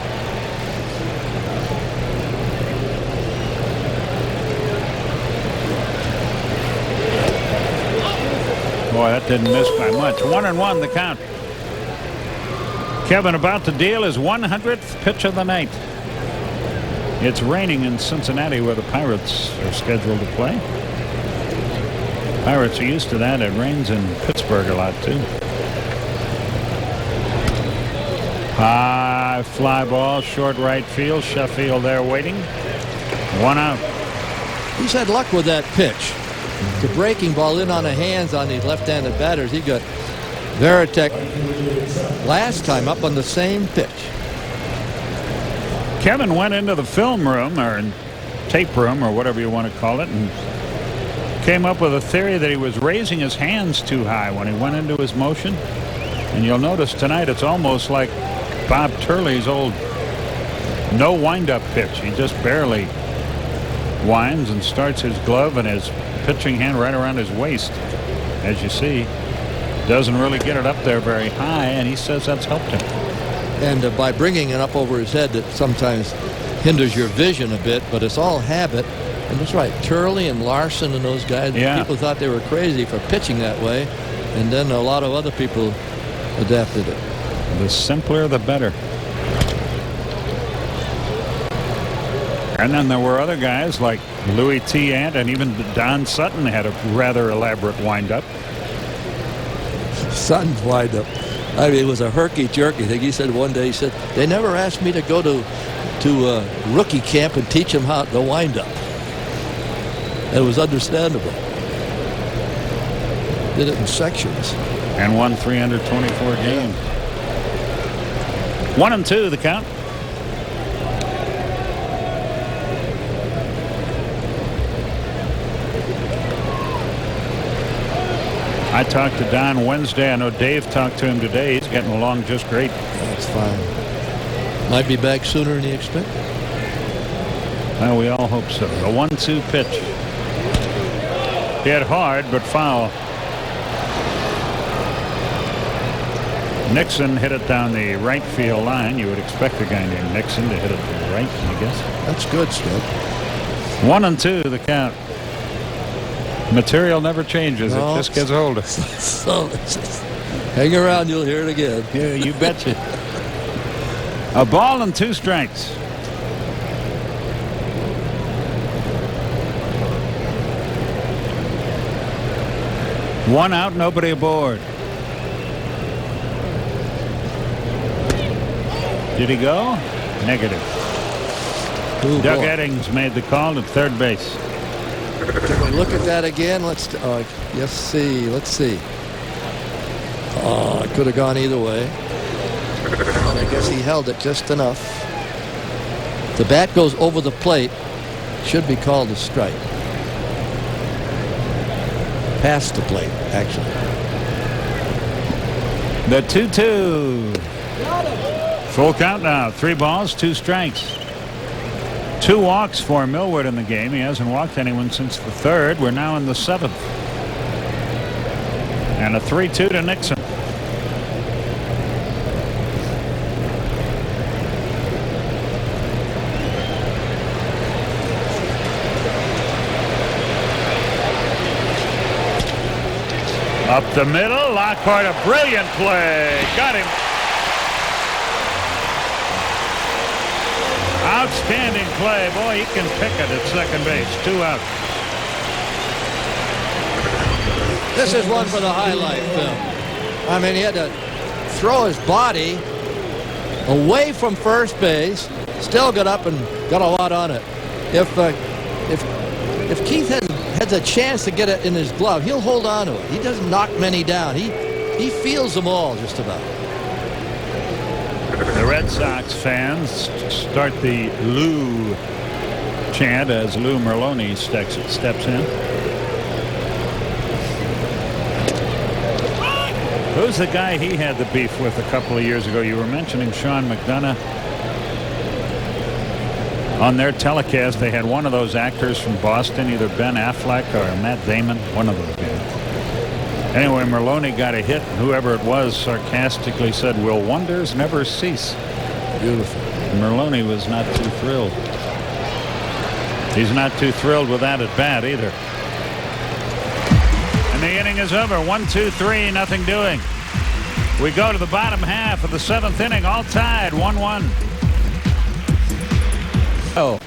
Boy, that didn't miss by much. 1-1 the count. Kevin about to deal his 100th pitch of the night. It's raining in Cincinnati where the Pirates are scheduled to play. Pirates are used to that. It rains in Pittsburgh a lot too. High fly ball, short right field. Sheffield there waiting. 1 out. He's had luck with that pitch. The breaking ball in on the hands on these left-handed batters. He got Varitek last time up on the same pitch. Kevin went into the film room or tape room or whatever you want to call it and came up with a theory that he was raising his hands too high when he went into his motion. And you'll notice tonight it's almost like Bob Turley's old no wind-up pitch. He just barely winds and starts his glove and his pitching hand right around his waist. As you see, doesn't really get it up there very high, and he says that's helped him. And by bringing it up over his head, that sometimes hinders your vision a bit, but it's all habit. And that's right, Turley and Larson and those guys, people thought they were crazy for pitching that way, and then a lot of other people adapted it. The simpler, the better. And then there were other guys like Louis T. Ant and even Don Sutton had a rather elaborate windup. Sutton's windup. I mean, it was a herky-jerky thing. He said one day, he said, they never asked me to go to rookie camp and teach them how to wind up. It was understandable. Did it in sections. And won 324 games. 1-2 the count. I talked to Don Wednesday. I know Dave talked to him today. He's getting along just great. That's fine. Might be back sooner than he expected. Well, we all hope so. A 1-2 pitch. Hit hard, but foul. Nixon hit it down the right field line. You would expect a guy named Nixon to hit it to the right, I guess. That's good, Skip. 1-2 the count. Material never changes. No. It just gets older. So, hang around, you'll hear it again. Yeah, you betcha. A ball and 2 strikes. One out, nobody aboard. Did he go? Negative. Doug Eddings made the call at third base. Can we look at that again? Let's see. Oh, it could have gone either way. And I guess he held it just enough. The bat goes over the plate. Should be called a strike. Past the plate, actually. The 2-2. Full count now. 3 balls, 2 strikes. 2 walks for Millwood in the game. He hasn't walked anyone since the 3rd. We're now in the 7th. And a 3-2 to Nixon. Up the middle. Lockhart, a brilliant play. Got him. Outstanding play. Boy, he can pick it at second base. 2 out. This is one for the highlight film. I mean, he had to throw his body away from first base. Still got up and got a lot on it. If Keith has a chance to get it in his glove, he'll hold on to it. He doesn't knock many down. He feels them all just about. The Red Sox fans start the Lou chant as Lou Merlone steps in. Who's the guy he had the beef with a couple of years ago? You were mentioning Sean McDonough. On their telecast, they had one of those actors from Boston, either Ben Affleck or Matt Damon, one of those guys. Anyway, Merlone got a hit. Whoever it was sarcastically said, "Will wonders never cease?" Beautiful. Merlone was not too thrilled. He's not too thrilled with that at bat either. And the inning is over. 1-2-3, nothing doing. We go to the bottom half of the 7th inning, all tied, 1-1. Oh.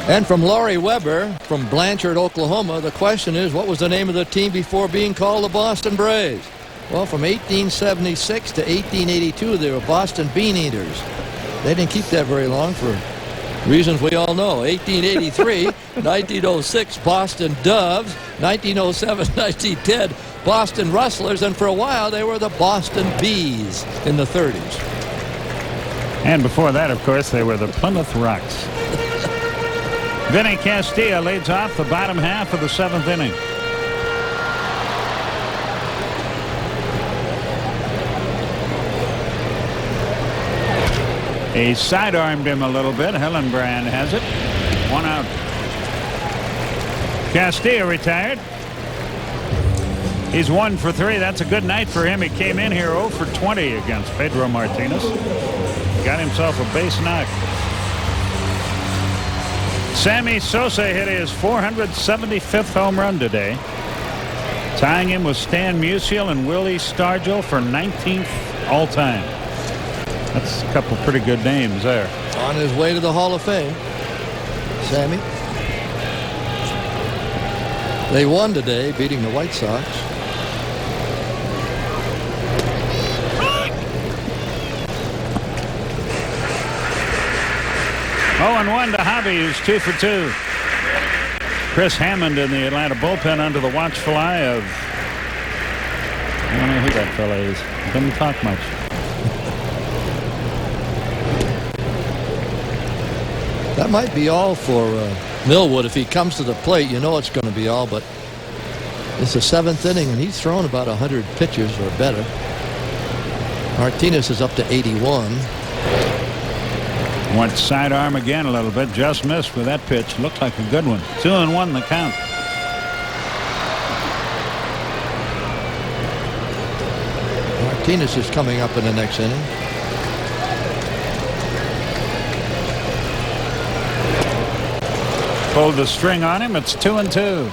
And from Laurie Weber from Blanchard, Oklahoma, the question is, what was the name of the team before being called the Boston Braves? Well, from 1876 to 1882, they were Boston Bean Eaters. They didn't keep that very long for reasons we all know. 1883, 1906, Boston Doves, 1907, 1910, Boston Rustlers, and for a while they were the Boston Bees in the 30s. And before that, of course, they were the Plymouth Rocks. Vinny Castilla leads off the bottom half of the 7th inning. He sidearmed him a little bit. Hillenbrand has it. 1 out. Castilla retired. He's 1 for 3. That's a good night for him. He came in here 0 for 20 against Pedro Martinez. Got himself a base knock. Sammy Sosa hit his 475th home run today, tying him with Stan Musial and Willie Stargell for 19th all-time. That's a couple pretty good names there. On his way to the Hall of Fame. Sammy. They won today, beating the White Sox. Oh, and 1 to Javi, who's 2 for 2. Chris Hammond in the Atlanta bullpen under the watchful eye of, I don't know who that fella is. Doesn't talk much. That might be all for Millwood. If he comes to the plate, you know it's going to be all, but it's the 7th inning, and he's thrown about 100 pitches or better. Martinez is up to 81. Went sidearm again a little bit. Just missed with that pitch. Looked like a good one. 2-1 the count. Martinez is coming up in the next inning. Pulled the string on him. It's 2-2.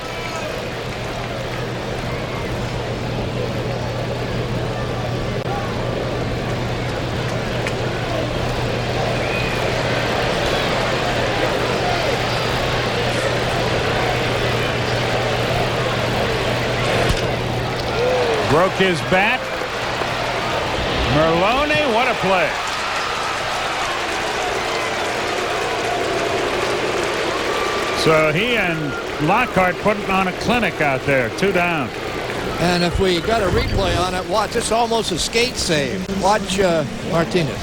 Broke his bat. Merlone, what a play. So he and Lockhart putting on a clinic out there. 2 down. And if we got a replay on it, watch. It's almost a skate save. Watch Martinez.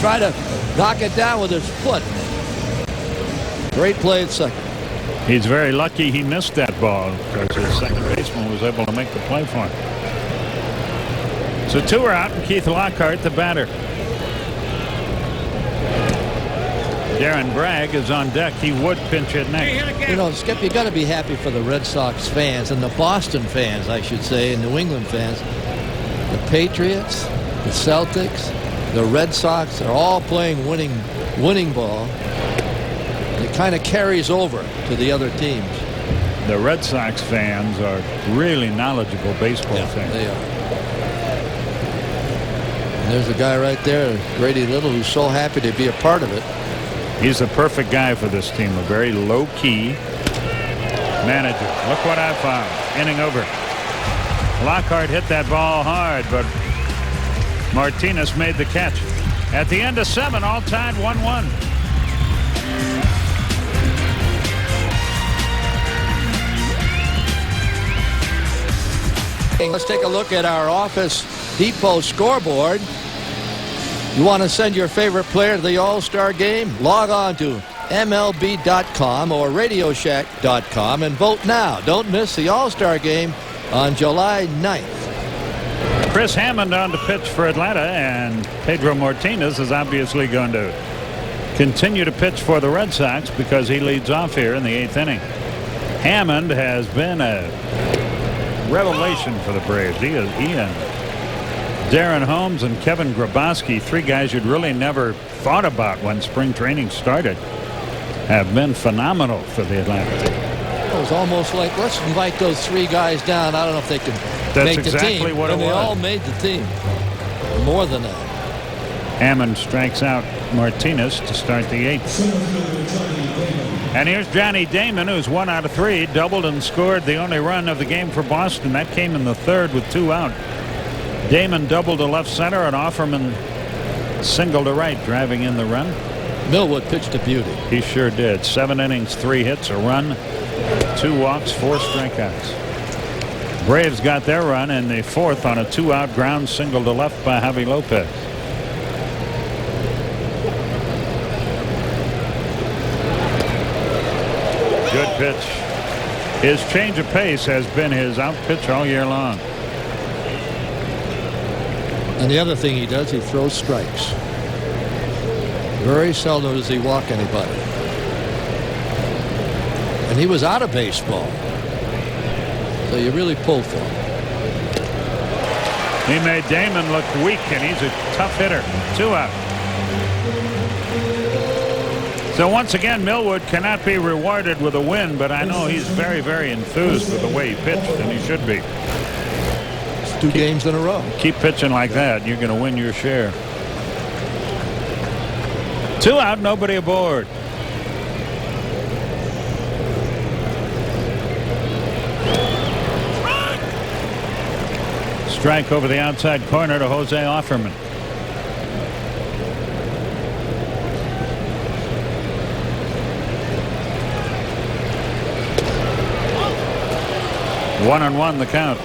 Try to knock it down with his foot. Great play at second. He's very lucky he missed that ball because his second baseman was able to make the play for him. So 2 are out, and Keith Lockhart, the batter. Darren Bragg is on deck. He would pinch hit next. You know, Skip, you got to be happy for the Red Sox fans and the Boston fans, I should say, and New England fans. The Patriots, the Celtics, the Red Sox are all playing winning ball. It kind of carries over to the other teams. The Red Sox fans are really knowledgeable baseball fans. They are. And there's a guy right there, Grady Little, who's so happy to be a part of it. He's the perfect guy for this team. A very low-key manager. Look what I found. Inning over. Lockhart hit that ball hard, but Martinez made the catch. At the end of 7, all tied 1-1. Let's take a look at our Office Depot scoreboard. You want to send your favorite player to the All-Star game? Log on to MLB.com or RadioShack.com and vote now. Don't miss the All-Star game on July 9th. Chris Hammond on to pitch for Atlanta, and Pedro Martinez is obviously going to continue to pitch for the Red Sox because he leads off here in the 8th inning. Hammond has been a revelation for the Braves. He and Darren Holmes and Kevin Grabowski, 3 guys you'd really never thought about when spring training started, have been phenomenal for the Atlanta team. It was almost like, let's invite those 3 guys down. I don't know if they can make the team. That's exactly what it was. They all made the team. More than that. Hammond strikes out Martinez to start the 8th. And here's Johnny Damon, who's 1 out of 3, doubled and scored the only run of the game for Boston. That came in the 3rd with 2 out. Damon doubled to left center, and Offerman single to right, driving in the run. Millwood pitched to beauty. He sure did. 7 innings, 3 hits, a run, 2 walks, 4 strikeouts. Braves got their run in the 4th on a 2-out ground single to left by Javi Lopez. Good pitch. His change of pace has been his out pitch all year long. And the other thing he does, he throws strikes. Very seldom does he walk anybody. And he was out of baseball. So you really pulled for him. He made Damon look weak, and he's a tough hitter. 2 out. So once again, Millwood cannot be rewarded with a win, but I know he's very, very enthused with the way he pitched, and he should be. 2 games in a row. Keep pitching like that, you're going to win your share. 2 out, nobody aboard. strike over the outside corner to Jose Offerman. One and one the count.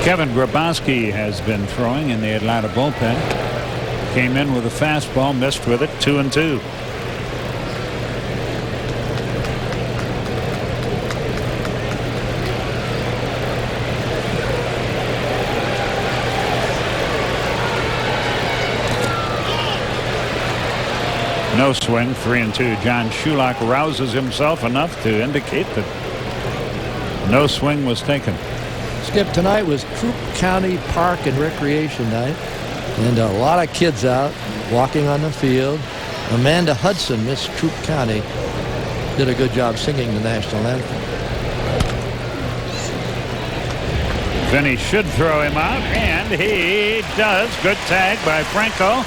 Kevin Grabowski has been throwing in the Atlanta bullpen. Came in with a fastball, missed with it, 2-2. No swing, 3-2. John Shulock rouses himself enough to indicate that no swing was taken. Skip, tonight was Troup County Park and Recreation Night, and a lot of kids out walking on the field. Amanda Hudson, Miss Troup County, did a good job singing the national anthem. Vinny should throw him out, and he does. Good tag by Franco.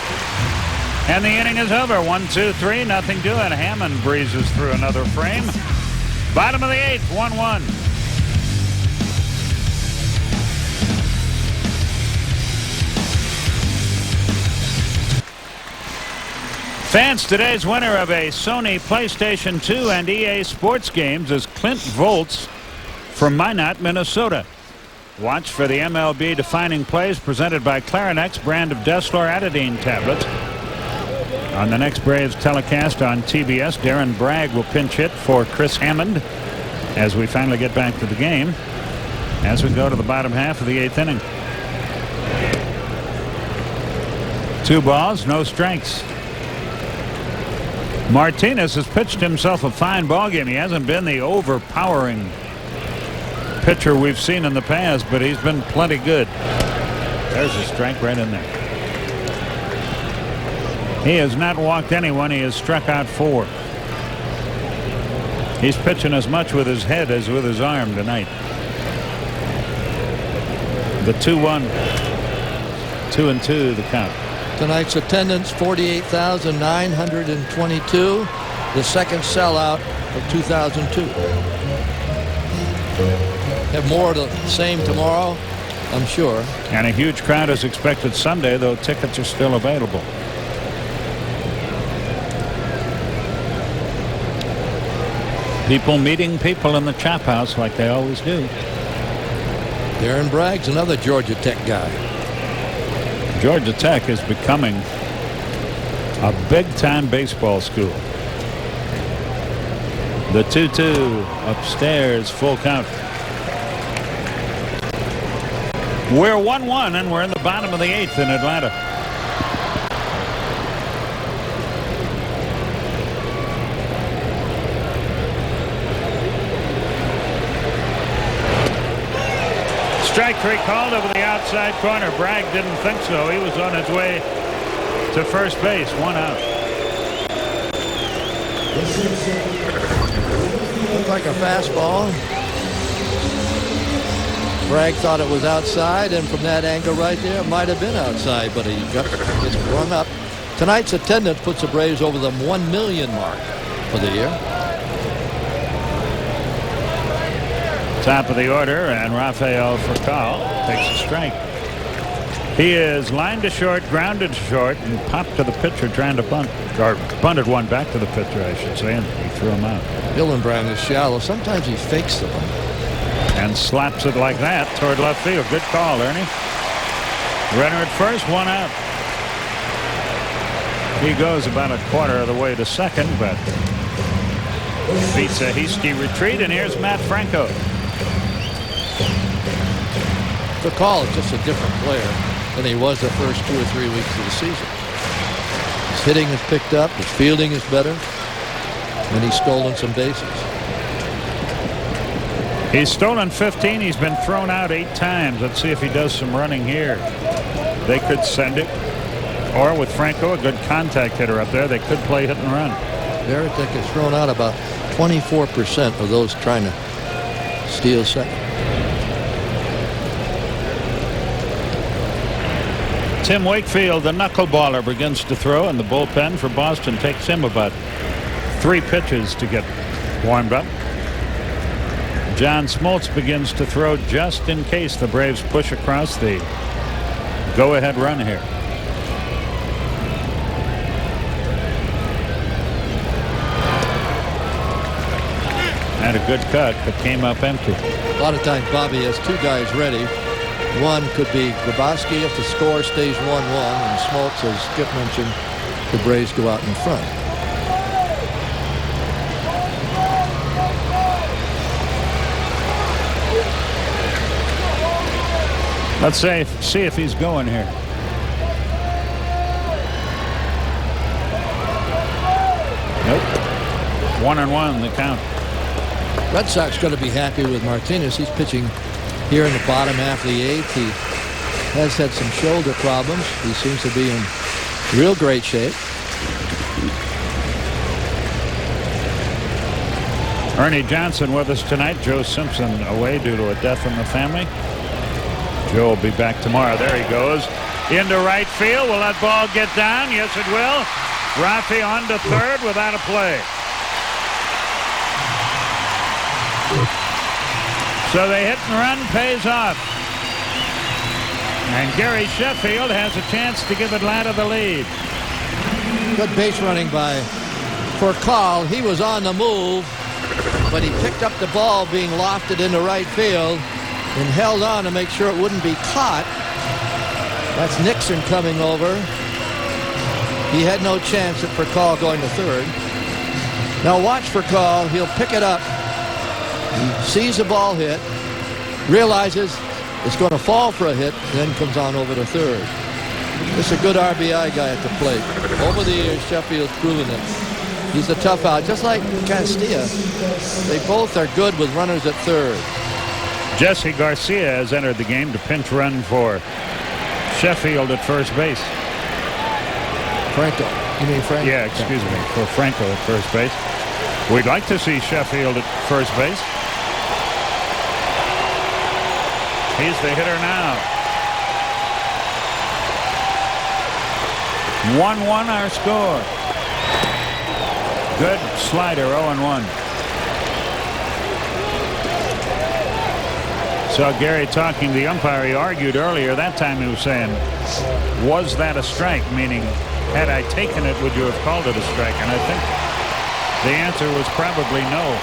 And the inning is over. 1-2-3, nothing doing. Hammond breezes through another frame. Bottom of the eighth, 1-1. Fans, today's winner of a Sony PlayStation 2 and EA Sports games is Clint Volz from Minot, Minnesota. Watch for the MLB defining plays presented by Clarinex brand of Desloratadine tablets. On the next Braves telecast on TBS, Darren Bragg will pinch hit for Chris Hammond as we finally get back to the game as we go to the bottom half of the eighth inning. 2 balls, no strikes. Martinez has pitched himself a fine ball game. He hasn't been the overpowering pitcher we've seen in the past, but he's been plenty good. There's a strike right in there. He has not walked anyone. He has struck out 4. He's pitching as much with his head as with his arm tonight. The 2-1. 2-2 the count. Tonight's attendance, 48,922, the second sellout of 2002. Have more of the same tomorrow, I'm sure. And a huge crowd is expected Sunday, though tickets are still available. People meeting people in the chop house like they always do. Darren Bragg's another Georgia Tech guy. Georgia Tech is becoming a big-time baseball school. The 2-2 upstairs, full count. We're 1-1 and we're in the bottom of the eighth in Atlanta. Strike 3 called over the outside corner. Bragg didn't think so. He was on his way to first base. 1 out. Looked like a fastball. Bragg thought it was outside, and from that angle right there, it might have been outside, but he got just run up. Tonight's attendance puts the Braves over the 1 million mark for the year. Top of the order, and Rafael Furcal takes a strike. He is lined to short, grounded to short, and popped to the pitcher trying to bunt, or bunted one back to the pitcher, I should say, and he threw him out. Hillenbrand is shallow. Sometimes he fakes the bunt. And slaps it like that toward left field. Good call, Ernie. Runner at first, 1 out. He goes about a quarter of the way to second, but beats a hasty retreat, and here's Matt Franco. Furcal is just a different player than he was the first 2 or 3 weeks of the season. His hitting is picked up, his fielding is better, and he's stolen some bases. He's stolen 15. He's been thrown out 8 times. Let's see if he does some running here. They could send it. Or with Franco, a good contact hitter up there, they could play hit and run. Veritek has thrown out about 24% of those trying to steal second. Tim Wakefield, the knuckleballer, begins to throw, and the bullpen for Boston takes him about 3 pitches to get warmed up. John Smoltz begins to throw just in case the Braves push across the go-ahead run here. Had a good cut, but came up empty. A lot of times Bobby has 2 guys ready. One could be Grabowski if the score stays 1-1, and Smoltz, as Skip mentioned, the Braves go out in front. Let's see if he's going here. Nope. 1-1 the count. Red Sox going to be happy with Martinez. He's pitching here in the bottom half of the 8th. He has had some shoulder problems. He seems to be in real great shape. Ernie Johnson with us tonight. Joe Simpson away due to a death in the family. Joe will be back tomorrow. There he goes. Into right field. Will that ball get down? Yes, it will. Rafi on to third without a play. So the hit and run pays off. And Gary Sheffield has a chance to give Atlanta the lead. Good base running by Furcal. He was on the move, but he picked up the ball being lofted into right field and held on to make sure it wouldn't be caught. That's Nixon coming over. He had no chance at Furcal going to third. Now watch Furcal. He'll pick it up. He sees the ball hit, realizes it's going to fall for a hit, then comes on over to third. This is a good RBI guy at the plate. Over the years, Sheffield's proven it. He's a tough out, just like Castilla. They both are good with runners at third. Jesse Garcia has entered the game to pinch run for Sheffield at first base. Franco. You mean Franco? Yeah, excuse me, for Franco at first base. We'd like to see Sheffield at first base. He's the hitter now. 1-1 our score. Good slider, 0-1. So Gary talking to the umpire. He argued earlier. That time he was saying, was that a strike? Meaning, had I taken it, would you have called it a strike? And I think the answer was probably no.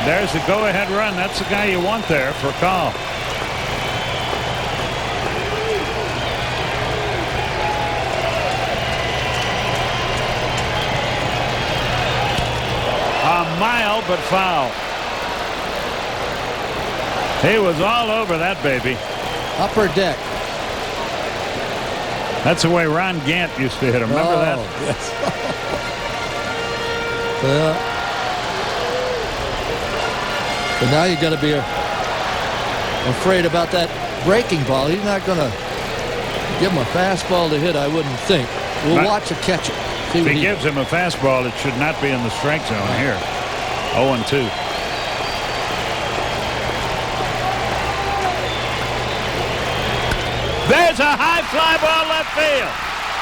There's the go-ahead run. That's the guy you want there for call. A mile, but foul. He was all over that baby. Upper deck. That's the way Ron Gant used to hit him. Remember that? Yes. Yeah. But now you got to be afraid about that breaking ball. He's not going to give him a fastball to hit, I wouldn't think. We'll watch a catch it. If he gives him a fastball, it should not be in the strike zone here. 0-2. There's a high fly ball left field.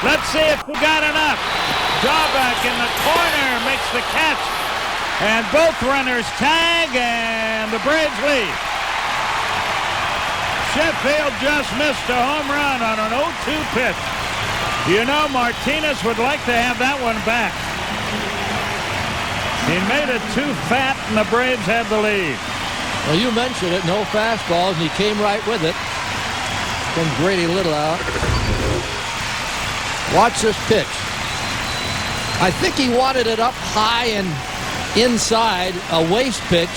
Let's see if we got enough. Drawback in the corner makes the catch. And both runners tag, and the Braves lead. Sheffield just missed a home run on an 0-2 pitch. You know, Martinez would like to have that one back. He made it too fat, and the Braves had the lead. Well, you mentioned it, no fastballs, and he came right with it. From Grady Little out. Watch this pitch. I think he wanted it up high and inside, a waste pitch,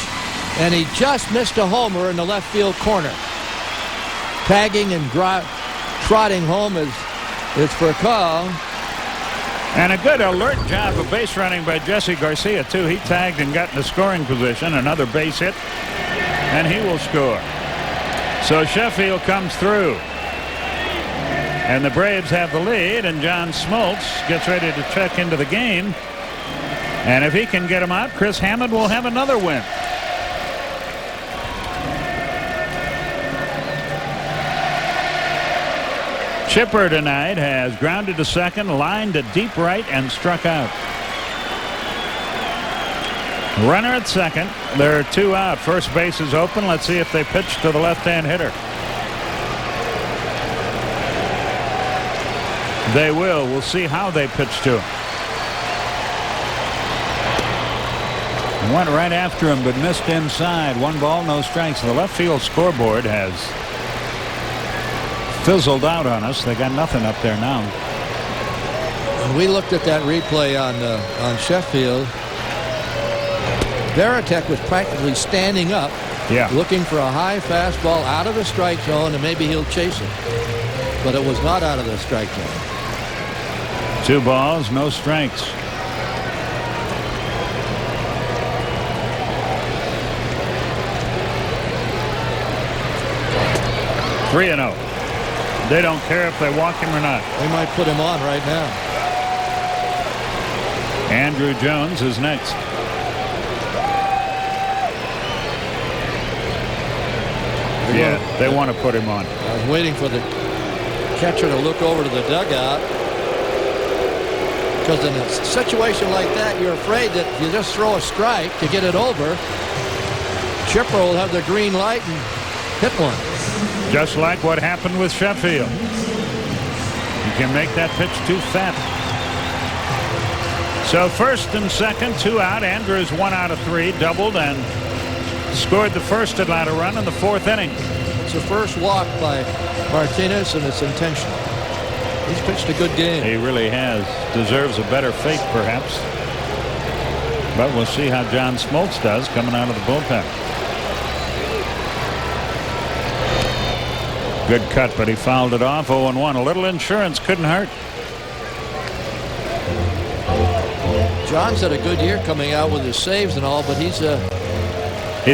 and he just missed a homer in the left field corner. Tagging and trotting home is for a call. And a good alert job of base running by Jesse Garcia, too. He tagged and got in the scoring position. Another base hit, and he will score. So Sheffield comes through. And the Braves have the lead, and John Smoltz gets ready to check into the game. And if he can get him out, Chris Hammond will have another win. Chipper tonight has grounded to second, lined to deep right, and struck out. Runner at second. There are 2 out. First base is open. Let's see if they pitch to the left-hand hitter. They will. We'll see how they pitch to him. Went right after him, but missed inside. 1 ball, no strikes. The left field scoreboard has fizzled out on us. They got nothing up there now. When we looked at that replay on Sheffield, Veritek was practically standing up, looking for a high fastball out of the strike zone, and maybe he'll chase it. But it was not out of the strike zone. 2 balls, no strikes. Three and 0. They don't care if they walk him or not. They might put him on right now. Andrew Jones is next. They want to put him on. I was waiting for the catcher to look over to the dugout, because in a situation like that, you're afraid that if you just throw a strike to get it over, Chipper will have the green light and hit one. Just like what happened with Sheffield. You can make that pitch too fat. So first and second, 2 out. Andrews 1 out of 3, doubled and scored the first Atlanta run in the 4th inning. It's the first walk by Martinez, and it's intentional. He's pitched a good game. He really has. Deserves a better fate, perhaps. But we'll see how John Smoltz does coming out of the bullpen. Good cut, but he fouled it off. 0-1. A little insurance couldn't hurt. John's had a good year coming out with his saves and all, but he's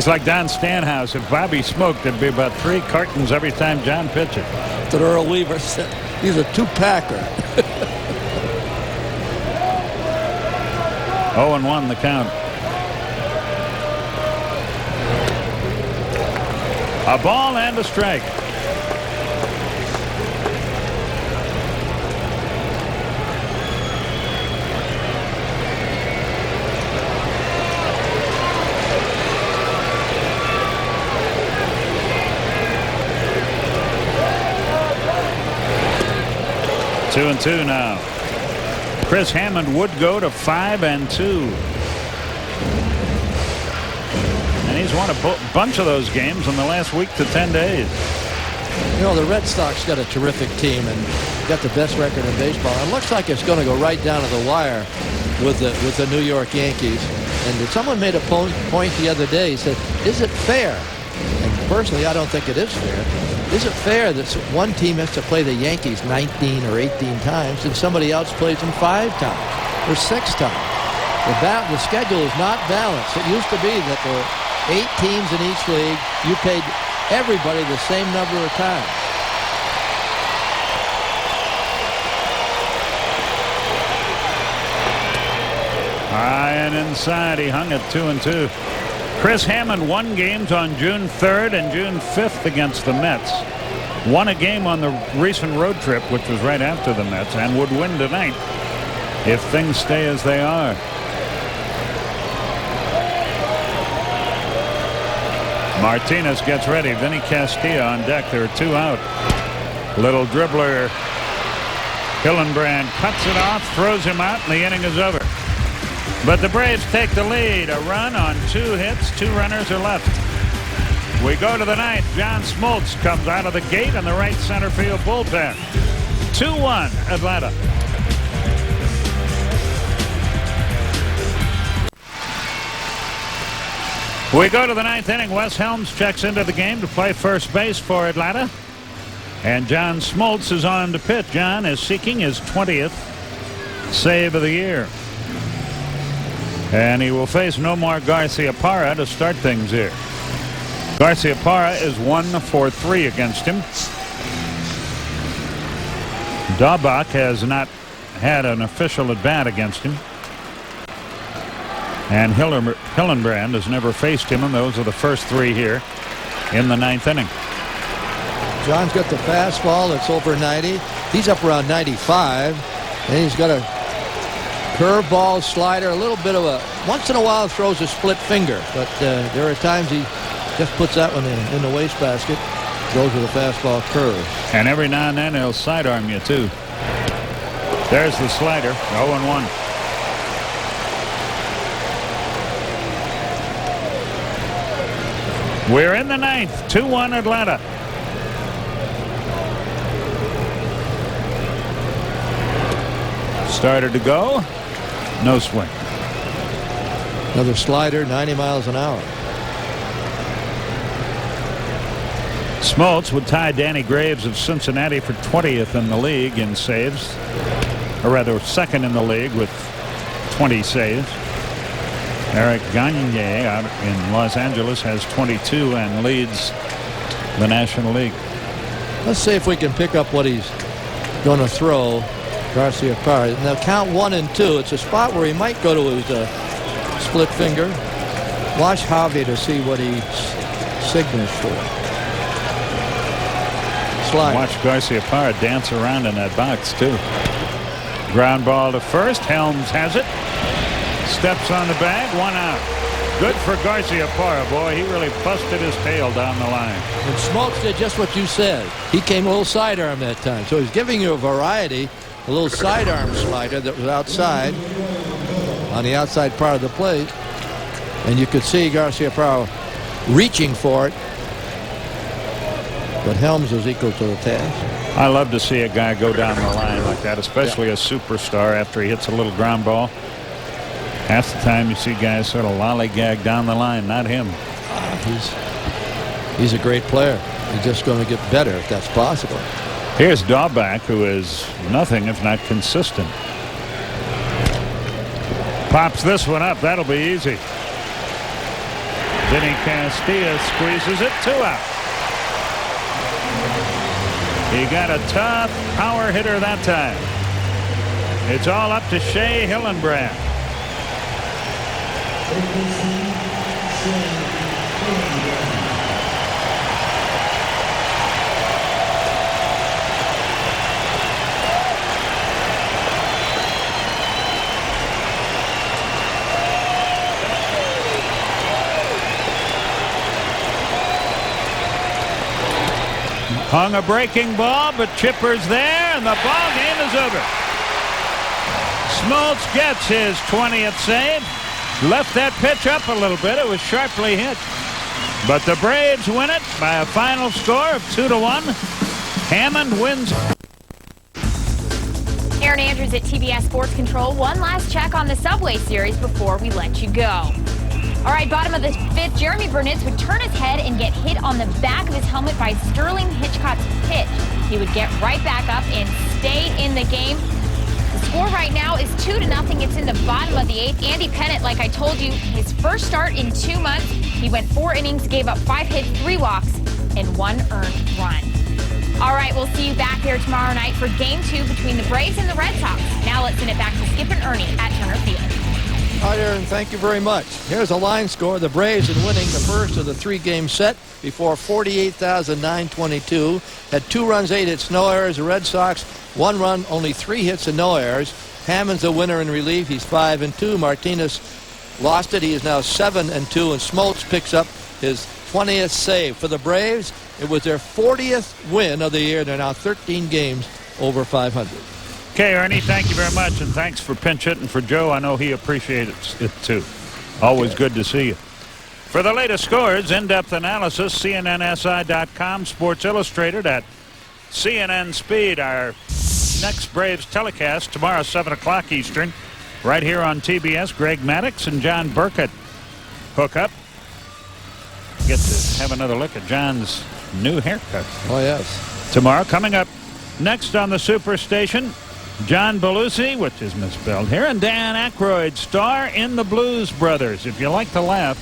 like Don Stanhouse. If Bobby smoked, there'd be about 3 cartons every time John pitched it. That Earl Weaver said he's a 2-packer. 0-1 the count. A ball and a strike. Two and 2 now. Chris Hammond would go to 5-2. And he's won a bunch of those games in the last week to 10 days. You know, the Red Sox got a terrific team and got the best record in baseball. It looks like it's going to go right down to the wire with the New York Yankees. And someone made a point the other day. He said, is it fair? And personally, I don't think it is fair. Is it fair that one team has to play the Yankees 19 or 18 times and somebody else plays them 5 times or 6 times? The schedule is not balanced. It used to be that there were 8 teams in each league. You paid everybody the same number of times. High and inside. He hung at 2-2. Chris Hammond won games on June 3rd and June 5th against the Mets. Won a game on the recent road trip, which was right after the Mets, and would win tonight if things stay as they are. Martinez gets ready. Vinny Castilla on deck. There are 2 out. Little dribbler. Hillenbrand cuts it off, throws him out, and the inning is over. But the Braves take the lead. A run on 2 hits. 2 runners are left. We go to the 9th. John Smoltz comes out of the gate in the right center field bullpen. 2-1 Atlanta. We go to the 9th inning. Wes Helms checks into the game to play first base for Atlanta. And John Smoltz is on to pitch. John is seeking his 20th save of the year. And he will face Nomar Garciaparra to start things here. Garciaparra is 1 for 3 against him. Daubach has not had an official at bat against him. And Hillenbrand has never faced him, and those are the first 3 here in the 9th inning. John's got the fastball that's over 90. He's up around 95. And he's got a curveball, slider, a little bit of a, once in a while throws a split finger. But there are times he just puts that one in the wastebasket. Goes with a fastball curve. And every now and then he'll sidearm you, too. There's the slider, 0-1. We're in the 9th, 2-1 Atlanta. Started to go. No swing. Another slider, 90 miles an hour. Smoltz would tie Danny Graves of Cincinnati for 20th in the league in saves, or rather 2nd in the league with 20 saves. Eric Gagne out in Los Angeles has 22 and leads the National League. Let's see if we can pick up what he's going to throw. Garcia Parra. Now count 1 and 2. It's a spot where he might go to his split finger. Watch Javi to see what he signals for. Slide. Watch Garcia Parra dance around in that box too. Ground ball to first. Helms has it. Steps on the bag. 1 out. Good for Garcia Parra. Boy, he really busted his tail down the line. And Smoltz did just what you said. He came a little sidearm that time. So he's giving you a variety. A little sidearm slider that was outside, on the outside part of the plate. And you could see Garcia Parra reaching for it. But Helms was equal to the task. I love to see a guy go down the line like that, especially a superstar after he hits a little ground ball. Half the time you see guys sort of lollygag down the line, not him. He's a great player. He's just going to get better if that's possible. Here's Dahlback, who is nothing if not consistent. Pops this one up. That'll be easy. Vinny Castilla squeezes it. 2 out. He got a tough power hitter that time. It's all up to Shea Hillenbrand. Hung a breaking ball, but Chipper's there, and the ball game is over. Smoltz gets his 20th save. Left that pitch up a little bit. It was sharply hit. But the Braves win it by a final score of 2-1. Hammond wins. Aaron Andrews at TBS Sports Control. One last check on the Subway Series before we let you go. All right, bottom of the 5th, Jeremy Burnitz would turn his head and get hit on the back of his helmet by Sterling Hitchcock's pitch. He would get right back up and stay in the game. The score right now is 2-0. It's in the bottom of the 8th. Andy Pennant, like I told you, his first start in 2 months. He went 4 innings, gave up 5 hits, 3 walks, and 1 earned run. All right, we'll see you back here tomorrow night for Game 2 between the Braves and the Red Sox. Now let's send it back to Skip and Ernie at Turner Field. All right, Aaron, thank you very much. Here's a line score. The Braves in winning the first of the 3-game set before 48,922. Had 2 runs, 8 hits, no errors. The Red Sox, 1 run, only 3 hits and no errors. Hammond's the winner in relief. He's 5-2. Martinez lost it. He is now 7-2. And Smoltz picks up his 20th save. For the Braves, it was their 40th win of the year. They're now 13 games over 500. Okay, Ernie, thank you very much, and thanks for pinch hitting for Joe. I know he appreciates it too. Always good to see you. For the latest scores, in-depth analysis, CNNSI.com, Sports Illustrated at CNN Speed. Our next Braves telecast tomorrow, 7 o'clock Eastern, right here on TBS. Greg Maddox and John Burkett hook up. Get to have another look at John's new haircut. Oh, yes. Tomorrow, coming up next on the Superstation, John Belushi, which is misspelled here, and Dan Aykroyd star in the Blues Brothers. If you like to laugh,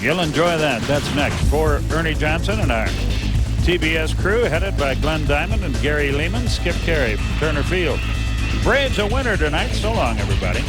you'll enjoy that. That's next. For Ernie Johnson and our TBS crew, headed by Glenn Diamond and Gary Lehman, Skip Carey from Turner Field. Braves a winner tonight. So long, everybody.